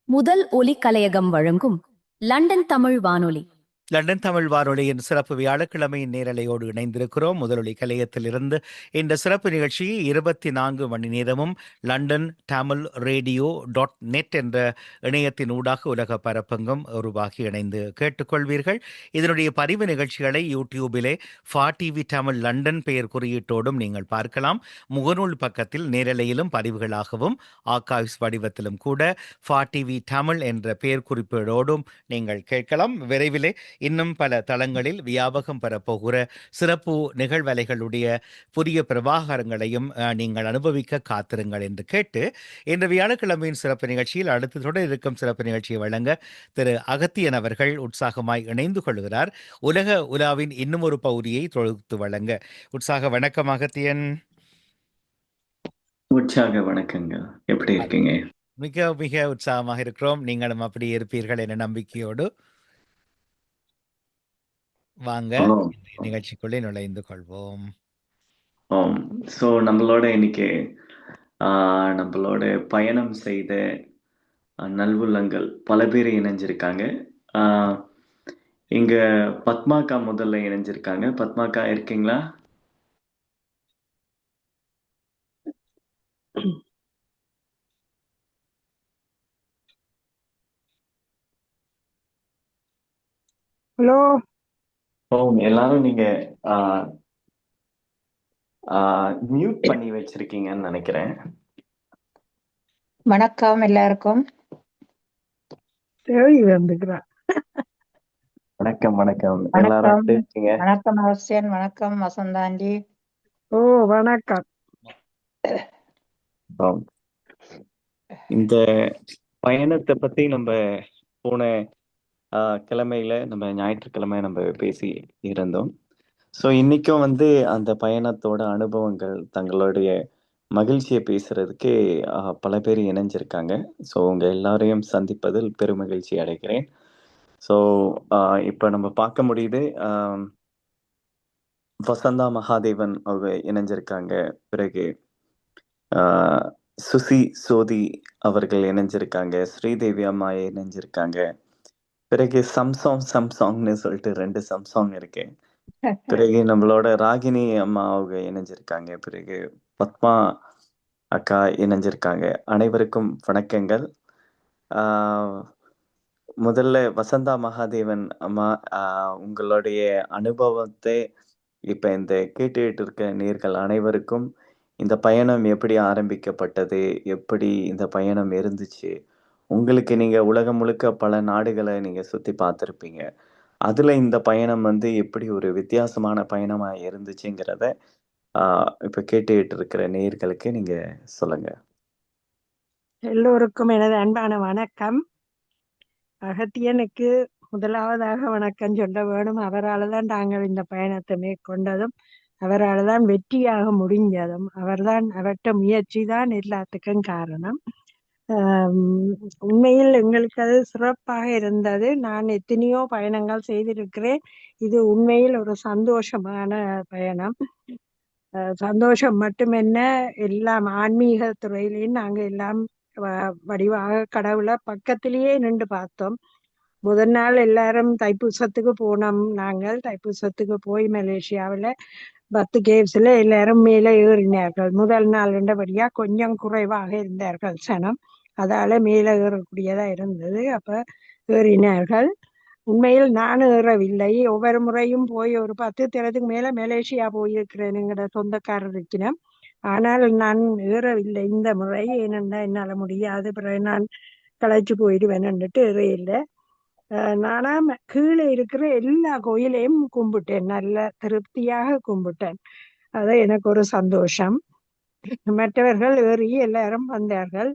முதல் ஒலி கலையகம் வழங்கும் லண்டன் தமிழ் வானொலி. லண்டன் தமிழ் வானொலியின் சிறப்பு வியாழக்கிழமையின் நேரலையோடு இணைந்திருக்கிறோம். முதலொலி கலையத்திலிருந்து இந்த சிறப்பு நிகழ்ச்சியை 24 மணி நேரமும் லண்டன் தமிழ் ரேடியோ .net என்ற இணையத்தின் ஊடாக உலக பரப்பெங்கும் உருவாகி இணைந்து கேட்டுக்கொள்வீர்கள். இதனுடைய பதிவு நிகழ்ச்சிகளை யூடியூபிலே டிவி தமிழ் லண்டன் பெயர் குறியீட்டோடும் நீங்கள் பார்க்கலாம். முகநூல் பக்கத்தில் நேரலையிலும் பதிவுகளாகவும் ஆர்கைவ்ஸ் வடிவத்திலும் கூட டிவி தமிழ் என்ற பெயர் குறிப்பீடோடும் நீங்கள் கேட்கலாம். விரைவிலே இன்னும் பல தளங்களில் வியாபகம் பெறப்போகிற சிறப்பு நிகழ்வலைகளுடைய புதிய பிரபாகரங்களையும் நீங்கள் அனுபவிக்க காத்திருங்கள் என்று கேட்டு, இந்த வியாழக்கிழமையின் சிறப்பு நிகழ்ச்சியில் அடுத்து தொடர் இருக்கும் சிறப்பு நிகழ்ச்சியை வழங்க திரு அகத்தியன் அவர்கள் உற்சாகமாய் இணைந்து கொள்கிறார். உலக உலாவின் இன்னும் ஒரு பகுதியை தொகுத்து வழங்க. உற்சாக வணக்கம் அகத்தியன். உற்சாக வணக்கங்க. எப்படி இருக்கீங்க? மிக மிக உற்சாகமாக இருக்கிறோம். நீங்களும் அப்படி இருப்பீர்கள் என நம்பிக்கையோடு வாங்க நிகழ்ச்சிக்குள்ளே நுழைந்து கொள்வோம். ஸோ நம்மளோட இன்னைக்கு நம்மளோட பயணம் செய்த நல்வுள்ளங்கள் பல பேர் இணைஞ்சிருக்காங்க. இங்க பத்மாக்கா முதல்ல இணைஞ்சிருக்காங்க. பத்மாக்கா இருக்கீங்களா? ஹலோ. எல்லாரும் நீங்க மியூட் பண்ணி வச்சிருக்கீங்கன்னு நினைக்கிறேன். வணக்கம் எல்லாருக்கும். வணக்கம் வணக்கம் எல்லாரும் இருக்கீங்க. வணக்கம் ஹர்ஷன், வணக்கம் வசந்தாண்டி. ஓ வணக்கம். இந்த பயணத்தை பத்தி நம்ம போன கிழமையில நம்ம ஞாயிற்றுக்கிழமை நம்ம பேசி இருந்தோம். ஸோ இன்னைக்கும் அந்த பயணத்தோட அனுபவங்கள் தங்களுடைய மகிழ்ச்சியை பேசுறதுக்கு பல பேர் இணைஞ்சிருக்காங்க. ஸோ உங்க எல்லாரையும் சந்திப்பதில் பெருமகிழ்ச்சி அடைகிறேன். ஸோ இப்போ நம்ம பார்க்க முடியுது, வசந்தா மகாதேவன் அவங்க இணைஞ்சிருக்காங்க. பிறகு சுசி சோதி அவர்கள் இணைஞ்சிருக்காங்க. ஸ்ரீதேவி அம்மா இணைஞ்சிருக்காங்க. பிறகு சம்சாங்னு சொல்லிட்டு 2 சம்சாங் இருக்கு. பிறகு நம்மளோட ராகினி அம்மா அவங்க இணைஞ்சிருக்காங்க. பிறகு பத்மா அக்கா இணைஞ்சிருக்காங்க. அனைவருக்கும் வணக்கங்கள். முதல்ல வசந்தா மகாதேவன் அம்மா, உங்களுடைய அனுபவத்தை இப்ப இந்த கேட்டுட்டு இருக்க நேர்கள் அனைவருக்கும் இந்த பயணம் எப்படி ஆரம்பிக்கப்பட்டது, எப்படி இந்த பயணம் இருந்துச்சு, உங்களுக்கு நீங்க உலகம் முழுக்க பல நாடுகளை நீங்க சுத்தி பார்த்துருப்பீங்க, அதுல இந்த பயணம் எப்படி ஒரு வித்தியாசமான பயணமா இருந்துச்சுங்கிறத இப்ப கேட்டுட்டு இருக்கிற நேயர்களுக்கு நீங்க சொல்லுங்க. எல்லோருக்கும் எனது அன்பான வணக்கம். அகத்தியனுக்கு முதலாவதாக வணக்கம் சொல்ல வேணும். அவரால் தான் நாங்கள் இந்த பயணத்தை மேற்கொண்டதும், அவரால் தான் வெற்றியாக முடிஞ்சதும், அவர்கிட்ட முயற்சி தான் எல்லாத்துக்கும் காரணம். உண்மையில் எங்களுக்கு அது சிறப்பாக இருந்தது. நான் எத்தனையோ பயணங்கள் செய்திருக்கிறேன். இது உண்மையில் ஒரு சந்தோஷமான பயணம். சந்தோஷம் மட்டுமென்ன, எல்லாம் ஆன்மீக துறையிலையும் நாங்கள் எல்லாம் வடிவாக கடவுளை பக்கத்திலேயே நின்று பார்த்தோம். முதல் நாள் எல்லாரும் தைப்பூசத்துக்கு போனோம். நாங்கள் தைப்பூசத்துக்கு போய் மலேசியாவில் 10 கேவ்ஸ்ல எல்லாரும் மேலே ஏறினார்கள். முதல் நாள் என்றபடியா கொஞ்சம் குறைவாக இருந்தார்கள் சனம், அதால மேலே ஏறக்கூடியதா இருந்தது. அப்ப ஏறினார்கள். உண்மையில் நான் ஏறவில்லை. ஒவ்வொரு முறையும் போய் ஒரு 10 தினத்துக்கு மேல மலேசியா போயிருக்கிறேன் எங்களோட சொந்தக்காரருக்கினம். ஆனால் நான் ஏறவில்லை இந்த முறை. ஏனென்றா என்னால முடியாது, பிறகு நான் களைச்சு போயிடுவேன்னுட்டு ஏறையில்லை. நானா கீழே இருக்கிற எல்லா கோயிலையும் கும்பிட்டேன், நல்ல திருப்தியாக கும்பிட்டேன். அது எனக்கு ஒரு சந்தோஷம். மற்றவர்கள் ஏறி எல்லாரும் வந்தார்கள்,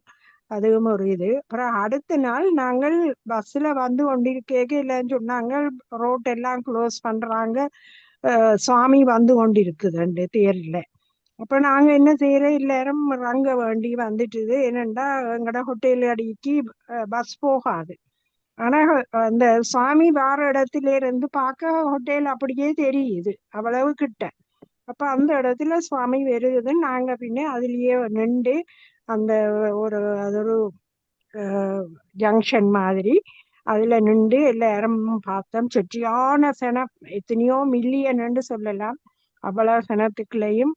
அதுவும் ஒரு இது. அப்புறம் அடுத்த நாள் நாங்கள் பஸ்ல வந்து கொண்டிருக்க இல்லைன்னு சொன்னாங்க, ரோட் எல்லாம் க்ளோஸ் பண்றாங்க, சுவாமி வந்து கொண்டிருக்குது தேர்ல. அப்ப நாங்க என்ன செய்யறோம், எல்லாரும் ரங்க வேண்டி வந்துட்டுது. என்னண்டா எங்கட ஹோட்டல் அடிக்கு பஸ் போகாது. ஆனா அந்த சுவாமி வார இடத்துல இருந்து பார்க்க ஹோட்டல் அப்படியே தெரியுது, அவ்வளவு கிட்ட. அப்ப அந்த இடத்துல சுவாமி வருது. நாங்க பின்ன அதுலயே நின்று அந்த அது ஒரு ஜங்ஷன் மாதிரி அதுல நின்று எல்லாரும் பார்த்தோம். சுற்றியான சனம், எத்தனையோ மில்லியன் சொல்லலாம். அவ்வளவு சனத்துக்குள்ளேயும்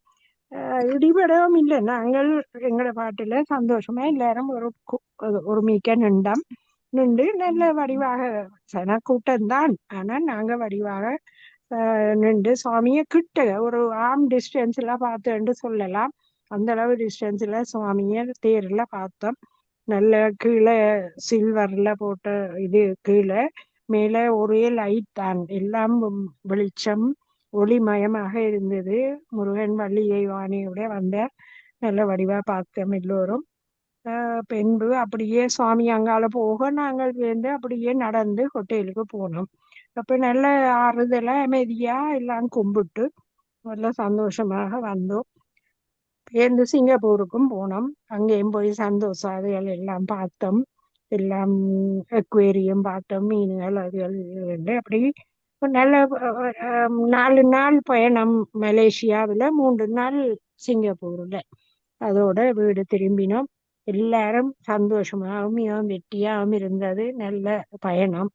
இடிபடவும் இல்லை. நாங்கள் எங்களோட பாட்டுல சந்தோஷமா எல்லாரும் ஒரு மிக்க நின்று நல்ல வடிவாக சன கூட்டம்தான். ஆனா நாங்க வடிவாக நின்று சுவாமியை கிட்ட ஒரு ஆர்ம் டிஸ்டன்ஸ்ல பார்த்தேன்னு சொல்லலாம். அந்த அளவு டிஸ்டன்ஸ்ல சுவாமியை தேர்ல பார்த்தோம். நல்ல கீழே சில்வர்ல போட்ட இது கீழே மேலே ஒரே லைட் தான், எல்லாம் வெளிச்சம் ஒளிமயமாக இருந்தது. முருகன் வள்ளியை வாணியோட வந்த நல்ல வடிவா பார்த்தோம் எல்லோரும். பின்பு அப்படியே சுவாமி அங்கால போக நாங்கள் வந்து அப்படியே நடந்து ஹோட்டலுக்கு போனோம். அப்ப நல்ல ஆறுதலா அமைதியா எல்லாம் கும்பிட்டு நல்ல சந்தோஷமாக வந்தோம். பேருந்து சிங்கப்பூருக்கும் போனோம். அங்கேயும் போய் சந்தோஷாதிகள் எல்லாம் பார்த்தோம். எல்லாம் அக்வேரியம் பார்த்தோம், மீன்கள் அதுகள் இதுகள். அப்படி ஒரு நல்ல 4 நாள் பயணம் மலேசியாவில், 3 நாள் சிங்கப்பூர்ல. அதோட வீடு திரும்பினோம். எல்லாரும் சந்தோஷமாகவும் மிகவும் வெற்றியாகவும் இருந்தது. நல்ல பயணம்.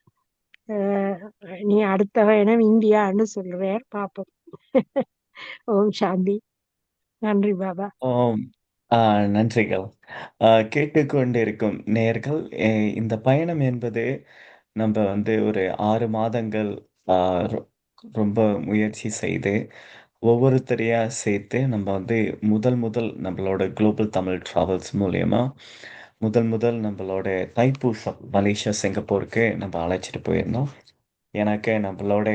நீ அடுத்த பயணம் இந்தியான்னு சொல்றார், பார்ப்போம். ஓம் சாந்தி. நன்றி பாபா. ஓம் நன்றிகள். கேட்டுக்கொண்டிருக்கும் நேயர்கள், இந்த பயணம் என்பது நம்ம வந்து ஒரு 6 மாதங்கள் ஆ, ரொ- ரொம்ப முயற்சி செய்து ஒவ்வொருத்தரையா சேர்த்து நம்ம வந்து முதல் நம்மளோட குளோபல் தமிழ் டிராவல்ஸ் மூலியமா முதல் நம்மளோட தைப்பூசம் மலேசியா சிங்கப்பூருக்கு நம்ம அழைச்சிட்டு போயிருந்தோம். எனக்கு நம்மளோட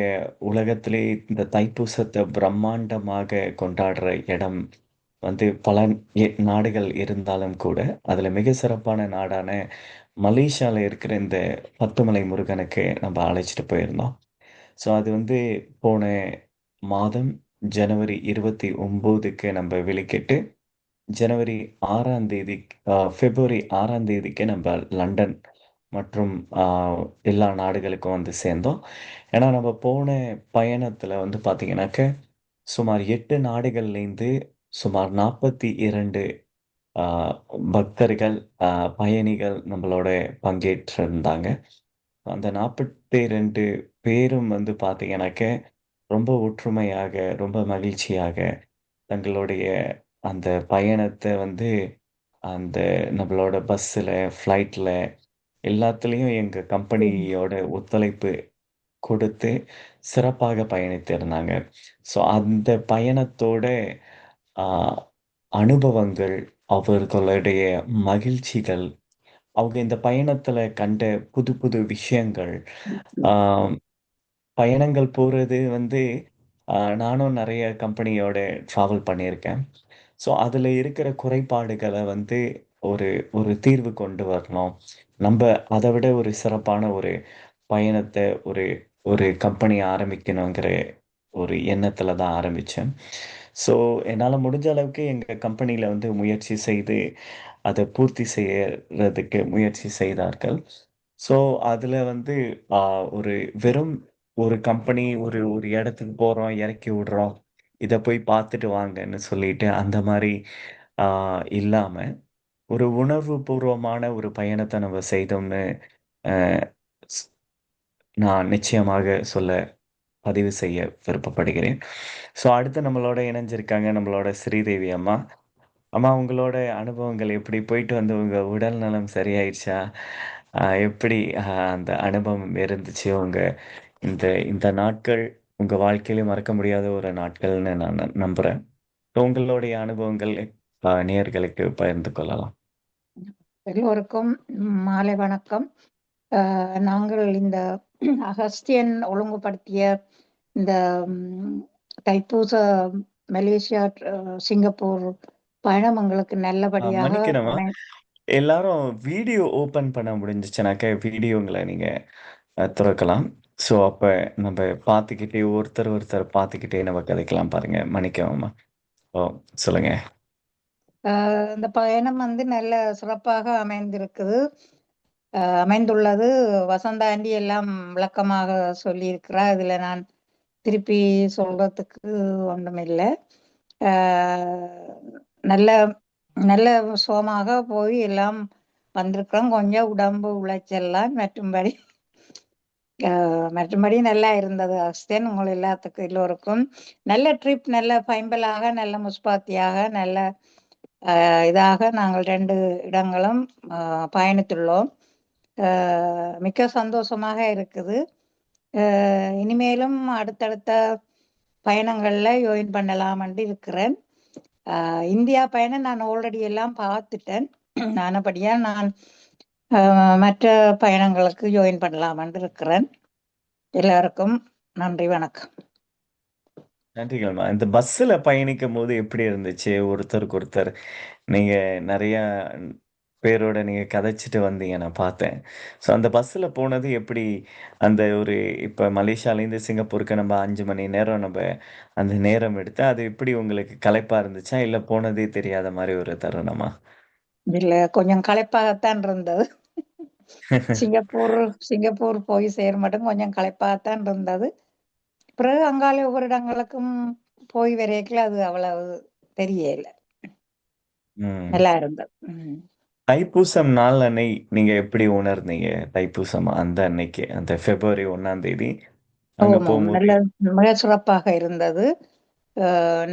உலகத்திலே இந்த தைப்பூசத்தை பிரம்மாண்டமாக கொண்டாடுற இடம் வந்து பல நாடுகள் இருந்தாலும் கூட அதுல மிக சிறப்பான நாடான மலேசியால இருக்கிற இந்த பத்துமலை முருகனுக்கு நம்ம அழைச்சிட்டு போயிருந்தோம். ஸோ அது வந்து போன மாதம் ஜனவரி 29க்கு நம்ம வெளிக்கிட்டு ஜனவரி 6ஆம் தேதி பிப்ரவரி 6ஆம் தேதிக்கு நம்ம லண்டன் மற்றும் எல்லா நாடுகளுக்கும் வந்து சேர்ந்தோம். ஏன்னா நம்ம போன பயணத்துல வந்து பார்த்தீங்கன்னாக்க சுமார் 8 நாடுகள்லேருந்து சுமார் 42 ஆஹ், பக்தர்கள், பயணிகள் நம்மளோட பங்கேற்றிருந்தாங்க. அந்த 42 பேரும் வந்து பார்த்தீங்கன்னாக்க ரொம்ப ஒற்றுமையாக, ரொம்ப மகிழ்ச்சியாக தங்களுடைய அந்த பயணத்தை வந்து அந்த நம்மளோட பஸ்ஸில், ஃப்ளைட்டில் எல்லாத்துலேயும் எங்கள் கம்பெனியோட ஒத்துழைப்பு கொடுத்து சிறப்பாக பயணித்திருந்தாங்க. ஸோ அந்த பயணத்தோட ஆ, அனுபவங்கள், அவர்களுடைய மகிழ்ச்சிகள், அவங்க இந்த பயணத்துல கண்ட புது புது விஷயங்கள், ஆ, பயணங்கள் போறது வந்து நானும் நிறைய கம்பெனியோட ட்ராவல் பண்ணியிருக்கேன். ஸோ அதில் இருக்கிற குறைபாடுகளை வந்து ஒரு ஒரு தீர்வு கொண்டு வரணும். நம்ம அதை விட ஒரு சிறப்பான ஒரு பயணத்தை ஒரு ஒரு கம்பெனி ஆரம்பிக்கணுங்கிற ஒரு எண்ணத்தில் தான் ஆரம்பித்தேன். ஸோ என்னால் முடிஞ்ச அளவுக்கு எங்கள் கம்பெனியில் வந்து முயற்சி செய்து அதை பூர்த்தி செய்யறதுக்கு முயற்சி செய்தார்கள். ஸோ அதில் வந்து ஒரு வெறும் ஒரு கம்பெனி ஒரு ஒரு இடத்துக்கு போகிறோம், இறக்கி விடுறோம், இதை போய் பார்த்துட்டு வாங்கன்னு சொல்லிட்டு அந்த மாதிரி இல்லாமல் ஒரு உணர்வுபூர்வமான ஒரு பயணத்தை நம்ம செய்தோம்னு அஹ், ஸ்- நான் நிச்சயமாக சொல்ல பதிவு செய்ய விருப்பப்படுகிறேன். ஸோ அடுத்து நம்மளோட இணைஞ்சிருக்காங்க நம்மளோட ஸ்ரீதேவி அம்மா. அம்மா, உங்களோட அனுபவங்கள் எப்படி? போயிட்டு வந்து உங்க உடல் நலம் சரியாயிடுச்சா? எப்படி அந்த அனுபவம் இருந்துச்சு? உங்க இந்த இந்த நாட்கள் உங்க வாழ்க்கையில மறக்க முடியாத ஒரு நாட்கள்னு நான் நம்புறேன். உங்களுடைய அனுபவங்கள் நேயர்களுக்கு பகிர்ந்து கொள்ளலாம். எல்லோருக்கும் மாலை வணக்கம். நாங்கள் இந்த அகஸ்தியன் ஒழுங்குபடுத்திய இந்த தைப்பூச மலேசியா சிங்கப்பூர் பயணம் எங்களுக்கு நல்லபடியாக மன்னிக்கணுமா, எல்லாரும் வீடியோ ஓபன் பண்ண முடிஞ்சிச்சுனாக்க வீடியோங்களை நீங்க துறக்கலாம். ஸோ அப்ப நம்ம பார்த்துக்கிட்டே ஒருத்தர் பார்த்துக்கிட்டே நம்ம கதைக்கலாம். பாருங்க, மன்னிக்கணுமா. ஓ, சொல்லுங்க. இந்த பயணம் வந்து நல்ல சிறப்பாக அமைந்துள்ளது. வசந்தா ஆண்டி எல்லாம் விளக்கமாக சொல்லியிருக்கிறா. இதுல நான் திருப்பி சொல்றதுக்கு ஒன்றுமில்லை. நல்ல நல்ல சுகமாக போய் எல்லாம் வந்திருக்கிறோம். கொஞ்சம் உடம்பு உளைச்சல்லாம் மற்றும்படி நல்லா இருந்தது. அஸ்தன் உங்கள் எல்லாத்துக்கும் எல்லோருக்கும் நல்ல ட்ரிப், நல்ல பைம்பலாக, நல்ல முஸ்பாத்தியாக, நல்ல இதாக நாங்கள் 2 இடங்களும் பயணித்துள்ளோம். மிக்க சந்தோஷமாக இருக்குது. இனிமேலும் அடுத்தடுத்த பயணங்கள்ல ஜாயின் பண்ணலாம்னு இருக்கிறேன். இந்தியா பயணம் நான் ஆல்ரெடி எல்லாம் பார்த்துட்டேன். ஆனபடியா நான் மற்ற பயணங்களுக்கு ஜாயின் பண்ணலாம்னு இருக்கிறேன். எல்லாருக்கும் நன்றி, வணக்கம். நன்றிகள்மா. இந்த பஸ்ஸில் பயணிக்கும் போது எப்படி இருந்துச்சு? ஒருத்தருக்கு ஒருத்தர் நீங்கள் நிறையா பேரோட நீங்கள் கதைச்சிட்டு வந்தீங்க, நான் பார்த்தேன். ஸோ அந்த பஸ்ஸில் போனது எப்படி? அந்த ஒரு இப்போ மலேசியாலேருந்து சிங்கப்பூருக்கு நம்ம 5 மணி நேரம் நம்ம அந்த நேரம் எடுத்து அது எப்படி உங்களுக்கு களைப்பாக இருந்துச்சா, இல்லை போனதே தெரியாத மாதிரி ஒரு தருணமா? இதுல கொஞ்சம் களைப்பாகத்தான் இருந்தது. சிங்கப்பூர் போய் சேர மட்டும் கொஞ்சம் களைப்பாகத்தான் இருந்தது. பிறகு அங்காலே ஒவ்வொரு இடங்களுக்கும் போய் வரைக்கல அது அவ்வளவு தெரியல. நல்லா இருந்தது. தைப்பூசம் நாள் அன்னை நீங்க எப்படி உணர்ந்தீங்க? தைப்பூசம் அந்த அன்னைக்கு, அந்த பிப்ரவரி 1ஆம் தேதி அங்க போகும்போது மிக சிறப்பாக இருந்தது.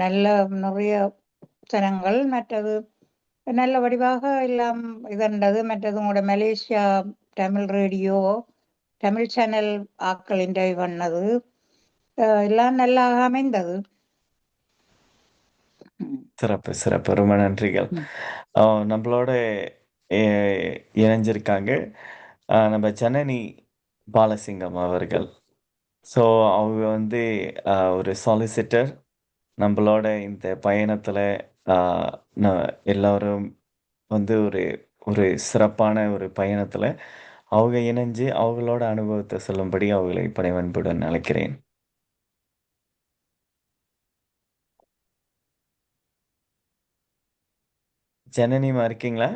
நல்ல நிறைய ஜனங்கள், மற்றது நல்ல வடிவாக எல்லாம் இதண்டது. மற்றது உங்களோட Malaysia Tamil radio, Tamil channel ஆக்கள் இன்டர்வியூ பண்ணது எல்லாம் நல்லா அமைந்தது. சிறப்பு சிறப்பு, ரொம்ப நன்றிகள். நம்மளோட இணைஞ்சிருக்காங்க நம்ம ஜனனி பாலசிங்கம் அவர்கள். ஸோ அவங்க வந்து ஒரு சாலிசிட்டர். நம்மளோட இந்த பயணத்தில் எல்லாரும் வந்து ஒரு ஒரு சிறப்பான ஒரு பயணத்தில் அவங்க இணைஞ்சு அவங்களோட அனுபவத்தை சொல்லும்படி அவங்களை பணிவன்புடன் அழைக்கிறேன். ஜனனிமா இருக்கீங்களா?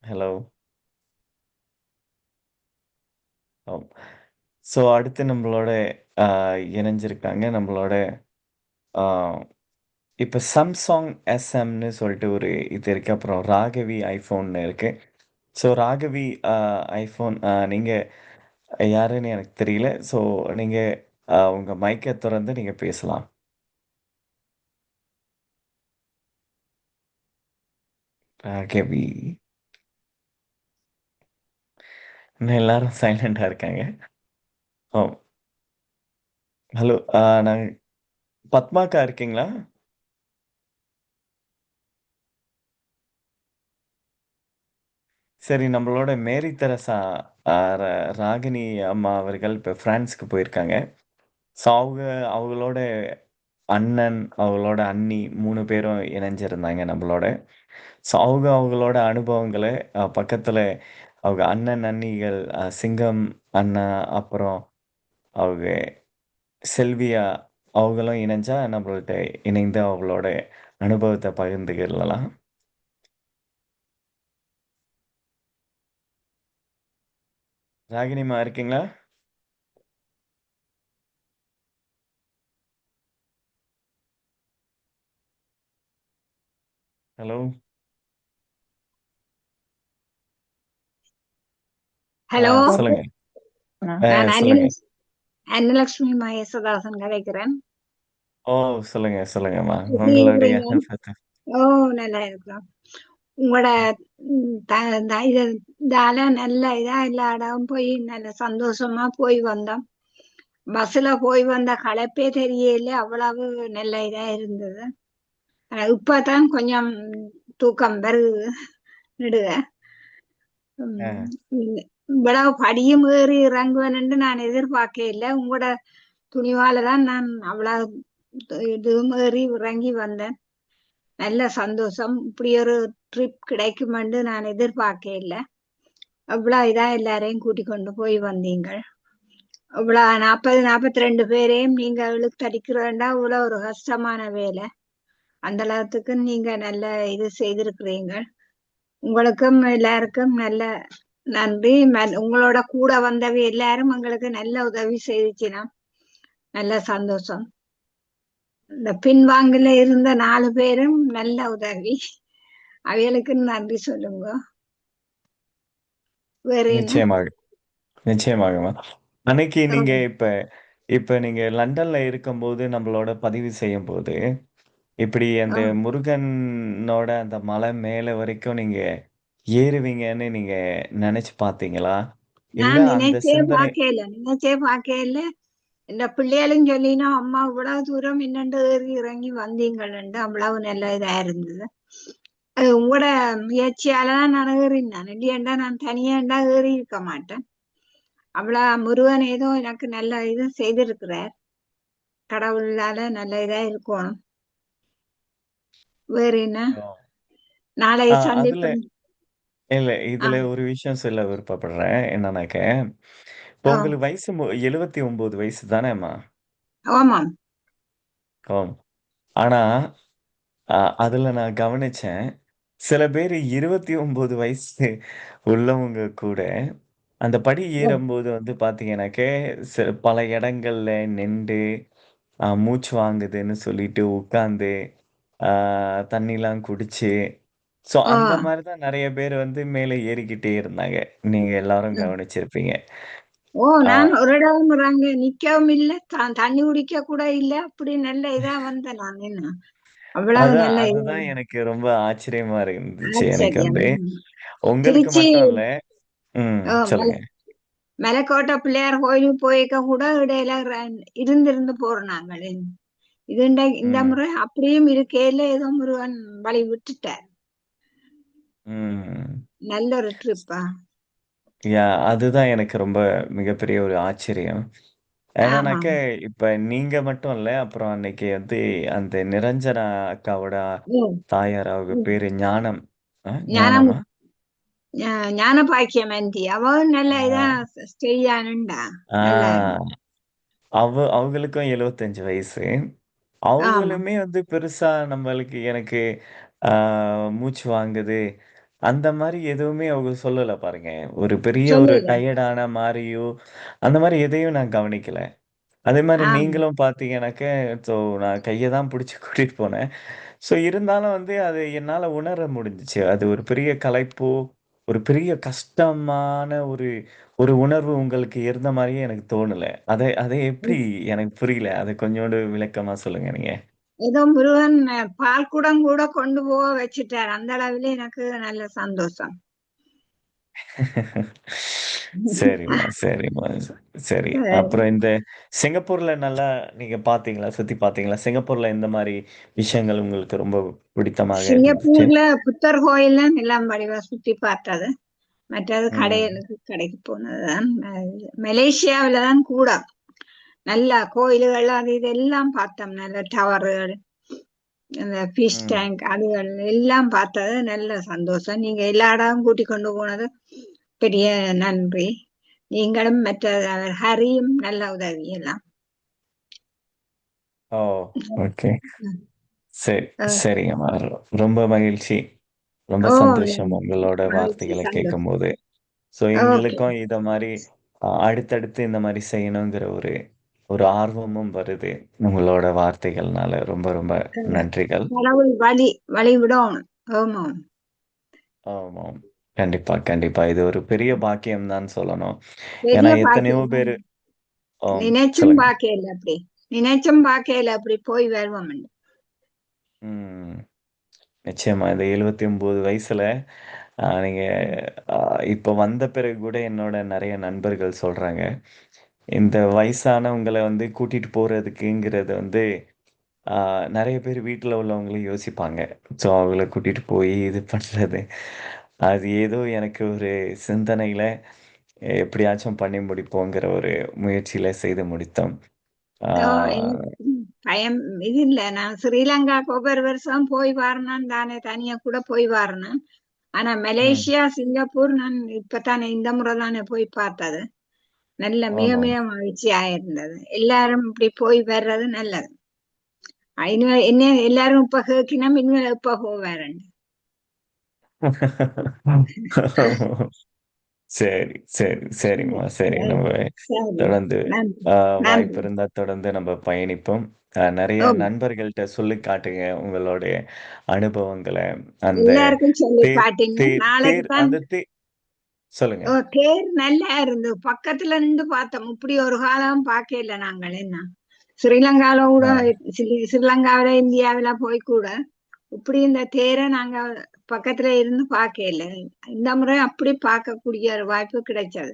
ஹலோ. ஸோ அடுத்து நம்மளோட இணைஞ்சிருக்காங்க நம்மளோட இப்போ சாம்சங் எஸ்எம்னு சொல்லிட்டு ஒரு இது இருக்குது. அப்புறம் ராகவி ஐஃபோன்னு இருக்குது. ஸோ ராகவி ஐஃபோன் நீங்கள் யாருன்னு எனக்கு தெரியல. ஸோ நீங்கள் உங்கள் மைக்கை திறந்து நீங்கள் பேசலாம். ராகவி இன்னும் எல்லாரும் சைலண்டாக இருக்காங்க. ஓ, ஹலோ. நாங்கள் பத்மாக்கா இருக்கீங்களா? சரி, நம்மளோட மேரி தெரசா ராகினி அம்மா அவர்கள் இப்போ ஃப்ரான்ஸ்க்கு போயிருக்காங்க. ஸோ அவங்களோட அண்ணன், அவங்களோட அண்ணி 3 பேரும் இணைஞ்சிருந்தாங்க நம்மளோட. ஸோ அவங்களோட அனுபவங்களை பக்கத்தில் அவங்க அண்ணன் அண்ணிகள் சிங்கம் அண்ணா, அப்புறம் அவங்க செல்வியா அவங்களும் இணைஞ்சா நம்மள்ட்ட இணைந்து அவங்களோட அனுபவத்தை பகிர்ந்துக்கலாம். ராகினிமா இருக்கீங்களா? ஹலோ. ஹலோ, சொல்லுங்க. நான் சொல்லுங்க. அன்னலட்சுமி மகேசதாசன் கதைக்கிறேன். ஓ, சொல்லுங்க சொல்லுங்கம்மா. எப்படி உங்களுடைய இருக்கிறீங்க? ஓ, நல்லா இருக்கிறோம். உங்களோட இதால நல்ல இதா எல்லா இடம் போய் நல்ல சந்தோஷமா போய் வந்தோம். பஸ்ல போய் வந்த களைப்பே தெரியல, அவ்வளவு நல்ல இதா இருந்தது. இப்பதான் கொஞ்சம் தூக்கம் வருது நடுக. இவ்வளவு படியும் ஏறி இறங்குவேன்னு நான் எதிர்பார்க்க இல்லை. உங்களோட துணிவாலதான் நான் அவ்வளவு இதுவும் ஏறி இறங்கி வந்தேன். நல்ல சந்தோஷம். இப்படி ஒரு ட்ரிப் கிடைக்குமென்று நான் எதிர்பார்க்க இல்லை. அவ்வளவு இதா எல்லாரையும் கூட்டிக் கொண்டு போய் வந்தீங்க. இவ்வளவு 42 பேரையும் நீங்க இழுத்தடிக்கிறேன்டா இவ்வளவு ஒரு கஷ்டமான வேலை. அந்த அளவுக்கு நீங்க நல்ல இது செய்திருக்கிறீங்க. உங்களுக்கும் எல்லாருக்கும் நல்ல நன்றி. உங்களோட கூட வந்தவை எல்லாரும் எங்களுக்கு நல்ல உதவி செய்துச்சுனா நல்ல சந்தோஷம். இந்த பின்வாங்கல இருந்த 4 பேரும் நல்ல உதவி. அவைகளுக்கு நன்றி சொல்லுங்க. வேற என்ன? நிச்சயமாக, நிச்சயமாகம்மா. அன்னைக்கு நீங்க ஆம். இப்ப இப்ப நீங்க லண்டன்ல இருக்கும்போது நம்மளோட பதிவு செய்யும்போது, இப்படி அந்த ஆம். முருகனோட அந்த மலை மேல வரைக்கும் நீங்க ஏறுவீங்கன்னு நீங்க நினைச்சு பார்த்தீங்களா? இல்ல நான் அந்த நினைச்சே சிந்தனை பார்க்கல. இந்த பிள்ளைகளும் சொல்லினா அம்மா இவ்வளவு தூரம் என்னண்டு ஏறி இறங்கி வந்தீங்கள்ண்டு அவ்வளவு நல்ல இதா இருந்தது. அது உங்களோட முயற்சியால தான் நான் ஏறினேன். இல்லையாண்டா நான் தனியாண்டா ஏறி இருக்க மாட்டேன். அவ்வளவு முருகன் ஏதோ எனக்கு நல்ல இது செய்திருக்கிறார். கடவுளால நல்ல இதா இருக்கணும். வேற என்ன? ஓ. நாளை அதுல சந்திப்போம். இல்ல ஆ, இதுல ஒரு விஷயம் சொல்ல விருப்பப்படுறேன். என்னன்னாக்க, இப்போ ஆ, உங்களுக்கு வயசு 79 வயசு தானேம்மா? ஆமாம். ஆம். ஆனா, அதுல நான் கவனிச்சேன். சில பேரு 29 வயசு உள்ளவங்க கூட, அந்த படி ஓ, ஏறும்போது வந்து பார்த்தீங்கன்னாக்க, பல இடங்கள்ல நின்டு, மூச்சு வாங்குதுன்னு சொல்லிட்டு உட்கார்ந்து, ஆ தண்ணிலாம் குடிச்சு, ஸோ ஓ, அந்த மாரி தான் நெறைய பேர் வந்து மேல ஏறிக்கிட்டே இருந்தாங்க. நீங்க எல்லாரும் ம். கவனிச்சிருப்பீங்க. ஓ, ஆ நான் ஒரு இடம் அங்க நிக்கவும் இல்ல, தண்ணி குடிக்க கூட இல்ல. அப்படி நல்ல இதா வந்தேன் நான் என்ன. அவ்வளவு நல்ல இது. அதுதான் எனக்கு ரொம்ப ஆச்சரியமா இருந்துச்சு எனக்கு ஆச்சரியம். வந்து. உங்களுக்கு திருச்சி மட்டும் இல்ல. மலை சொல்லுங்க. மலைக்கோட்டை பிள்ளையார் கோயிலுக்கு போயிருக்க கூட இடையில இருந்திருந்து போறோம் நாங்கள். இது இந்த ம். முறை அப்படியும் இருக்கையில ஏதோ முருகன் வழி விட்டுட்டார். ம். நல்ல ஒரு ட்ரிப்பா. அதுதான் எனக்கு ரொம்ப மிகப்பெரிய ஒரு ஆச்சரியம். ஆமா. என்னன்னாக்க, இப்ப நீங்க மட்டும் இல்ல, அப்புறம் அன்னைக்கு வந்து அந்த நிரஞ்சனா அக்காவோட ம், தாயார் அவங்க ம். பேரு ஞானம். ஞானம் ஞானமா? ஞான பாக்கியம் ஆன்டி அவன் நல்ல இதா ஆ. செய்யானுண்டா. நல்லா ஆ. அவங்களுக்கும் 75 வயசு. ஆமா. அவங்களுமே வந்து பெருசா நம்மளுக்கு எனக்கு ஆ மூச்சு வாங்குது. அந்த மாரி எதுவுமே அவங்க சொல்லல பாருங்க. ஒரு பெரிய ஒரு சொல்லல. டயர்டான மாரியோ, அந்த மாரி எதையும் நான் கவனிக்கல. அதே மாரி ஆமா. நீங்களும் பார்த்தீங்கன்னாக்க, ஸோ நான் கைய தான் புடிச்சு கூட்டிட்டு போனேன். ஸோ இருந்தாலும் வந்து அது என்னால உணர முடிஞ்சுச்சு. அது ஒரு பெரிய களைப்போ, ஒரு பெரிய கஷ்டமான ஒரு ஒரு உணர்வு உங்களுக்கு இருந்த மாரியே எனக்கு தோணல. அத அத எப்படி எனக்கு புரியல. அத கொஞ்சோண்டு விளக்கமா சொல்லுங்க நீங்க. ஏதோ முருகன் பால் குடம் கூட கொண்டு போக வச்சுட்டார். அந்த அளவிலே எனக்கு நல்ல சந்தோஷம். சரிம்மா, சரிம்மா. சரி. சரி. அப்புறம் இந்த சிங்கப்பூர்ல நல்லா நீங்க பார்த்தீங்களா? சுத்தி பார்த்தீங்களா? சிங்கப்பூர்ல எந்த மாரி விஷயங்கள் உங்களுக்கு ரொம்ப பிடித்தமாக இருந்துச்சு? சிங்கப்பூர்ல புத்தர் கோயில் தான் எல்லாம் வடிவா சுத்தி பார்த்தது. மற்றது ம். கடைக்கு போனதுதான். மலேசியாவில தான் கூட நல்ல கோயில்கள் அது இது எல்லாம் பார்த்தோம். நல்ல டவர்கள், அந்த ஃபிஷ் ம். டேங்க் அதுகள் எல்லாம் பார்த்தது நல்ல சந்தோஷம். நீங்க எல்லா இடமும் கூட்டிக் கொண்டு போனது பெரிய நன்றி. நீங்களும் மற்ற அவர் ஹரியும் நல்ல உதவி எல்லாம். ஓ! ஓகே. சரி, அஹ், சரிங்கம்மா. ரொம்ப மகிழ்ச்சி. ரொம்ப ஓ, சந்தோஷம் உங்களோட மகிழ்ச்சி வார்த்தைகள சந்தோஷம். கேட்கும்போது. So okay. எங்களுக்கும் இத மாரி அடுத்தடுத்து இந்த மாரி செய்யணுங்கிற ஒரு ஒரு ஆர்வமும் வருது. உங்களோட வார்த்தைகள்னால. ரொம்ப ரொம்ப நன்றிகள். கடவுள் வழி வழி விடணும். ஆமாம். ஆமாம். கண்டிப்பா, கண்டிப்பா. இது ஒரு பெரிய பாக்கியம் தான் சொல்லணும். ஏன்னா பெரிய எத்தனையோ பாக்கியம். பேரு நினைச்சும் சொல்லுங்க. பார்க்கல அப்படி. நினைச்சும் பார்க்கல அப்படி போய் வருவோம். ம். நிச்சயமா. இந்த 79 வயசுல நீங்க அ இப்ப வந்த பிறகு கூட என்னோட நெறைய நண்பர்கள் சொல்றாங்க. இந்த வயசானவங்கள வந்து கூட்டிட்டு போறதுக்குங்கிறது வந்து நெறைய பேர் வீட்ல உள்ளவங்களும் யோசிப்பாங்க. ஸோ அவங்கள கூட்டிட்டு போய் இது பண்றது. அது ஏதோ எனக்கு ஒரு சிந்தனையில எப்படியாச்சும் பண்ணி முடிப்போங்கிற ஒரு முயற்சியில செய்து முடித்தோம். ஆ ஓ, எனக்கு பயம் இது இல்ல. நான் ஸ்ரீலங்காக்கு ஒவ்வொரு வருஷம் போய் வரணும் தானே, தனியா கூட போய் வரணும். ஆனா ம். மலேசியா சிங்கப்பூர் நான் இப்பதானே இந்த முறை தானே போய் பார்த்தது. நல்ல மிக ஆமாம். மிக மகிழ்ச்சியா இருந்தது. எல்லாரும் இப்படி போய் வர்றது நல்லது. இனிமே என்ன எல்லாரும் இப்ப கேட்கணும், இனிமேல் எப்ப போவாருன்னு. சரி, சரி, சரிம்மா. சரி. சரி. நம்ம சரி. தொடர்ந்து நன்றி. வாய்ப்பு நன்றி. இருந்தா தொடர்ந்து நம்ம பயணிப்போம். நிறைய ஓ, நண்பர்கள்ட்ட சொல்லி காட்டுங்க உங்களுடைய அனுபவங்களை. அந்த எல்லாருக்கும் சொல்லி தேர் காட்டிங்க. தேர் நாளைக்கு தேர் தான். அந்த தே சொல்லுங்க. ஓ, தேர் நல்லா இருந்து பக்கத்துல நின்று பார்த்தோம். இப்படி ஒரு காலம் பார்க்கல நாங்கள். என்ன ஸ்ரீலங்காவில கூட, ஆ. ஸ்ரீலங்காவில இந்தியாவில போய் கூட இப்படி இந்த தேரை நாங்க பக்கத்துல இருந்து பார்க்கல. இந்த முறை அப்படி பார்க்கக்கூடிய ஒரு வாய்ப்பு கிடைச்சது.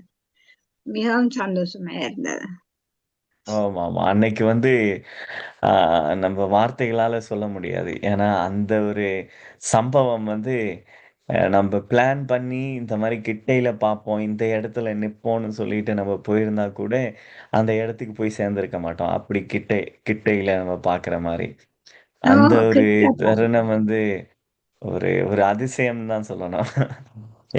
மிகவும் சந்தோஷமா இருந்தது. ஆமா ஆமா, அன்னைக்கு வந்து நம்ம வார்த்தைகளால சொல்ல முடியாது. ஏன்னா அந்த ஒரு சம்பவம் வந்து நம்ம பிளான் பண்ணி இந்த மாதிரி கிட்டையில பார்ப்போம், இந்த இடத்துல நிப்போம்னு சொல்லிட்டு நம்ம போயிருந்தா கூட அந்த இடத்துக்கு போய் சேர்ந்திருக்க மாட்டோம். அப்படி கிட்டையில நம்ம பார்க்குற மாதிரி ஓ, அந்த ஒரு கிட்ட தருணம் வந்து ஒரு ஒரு அதிசயம் தான் சொல்லணும்.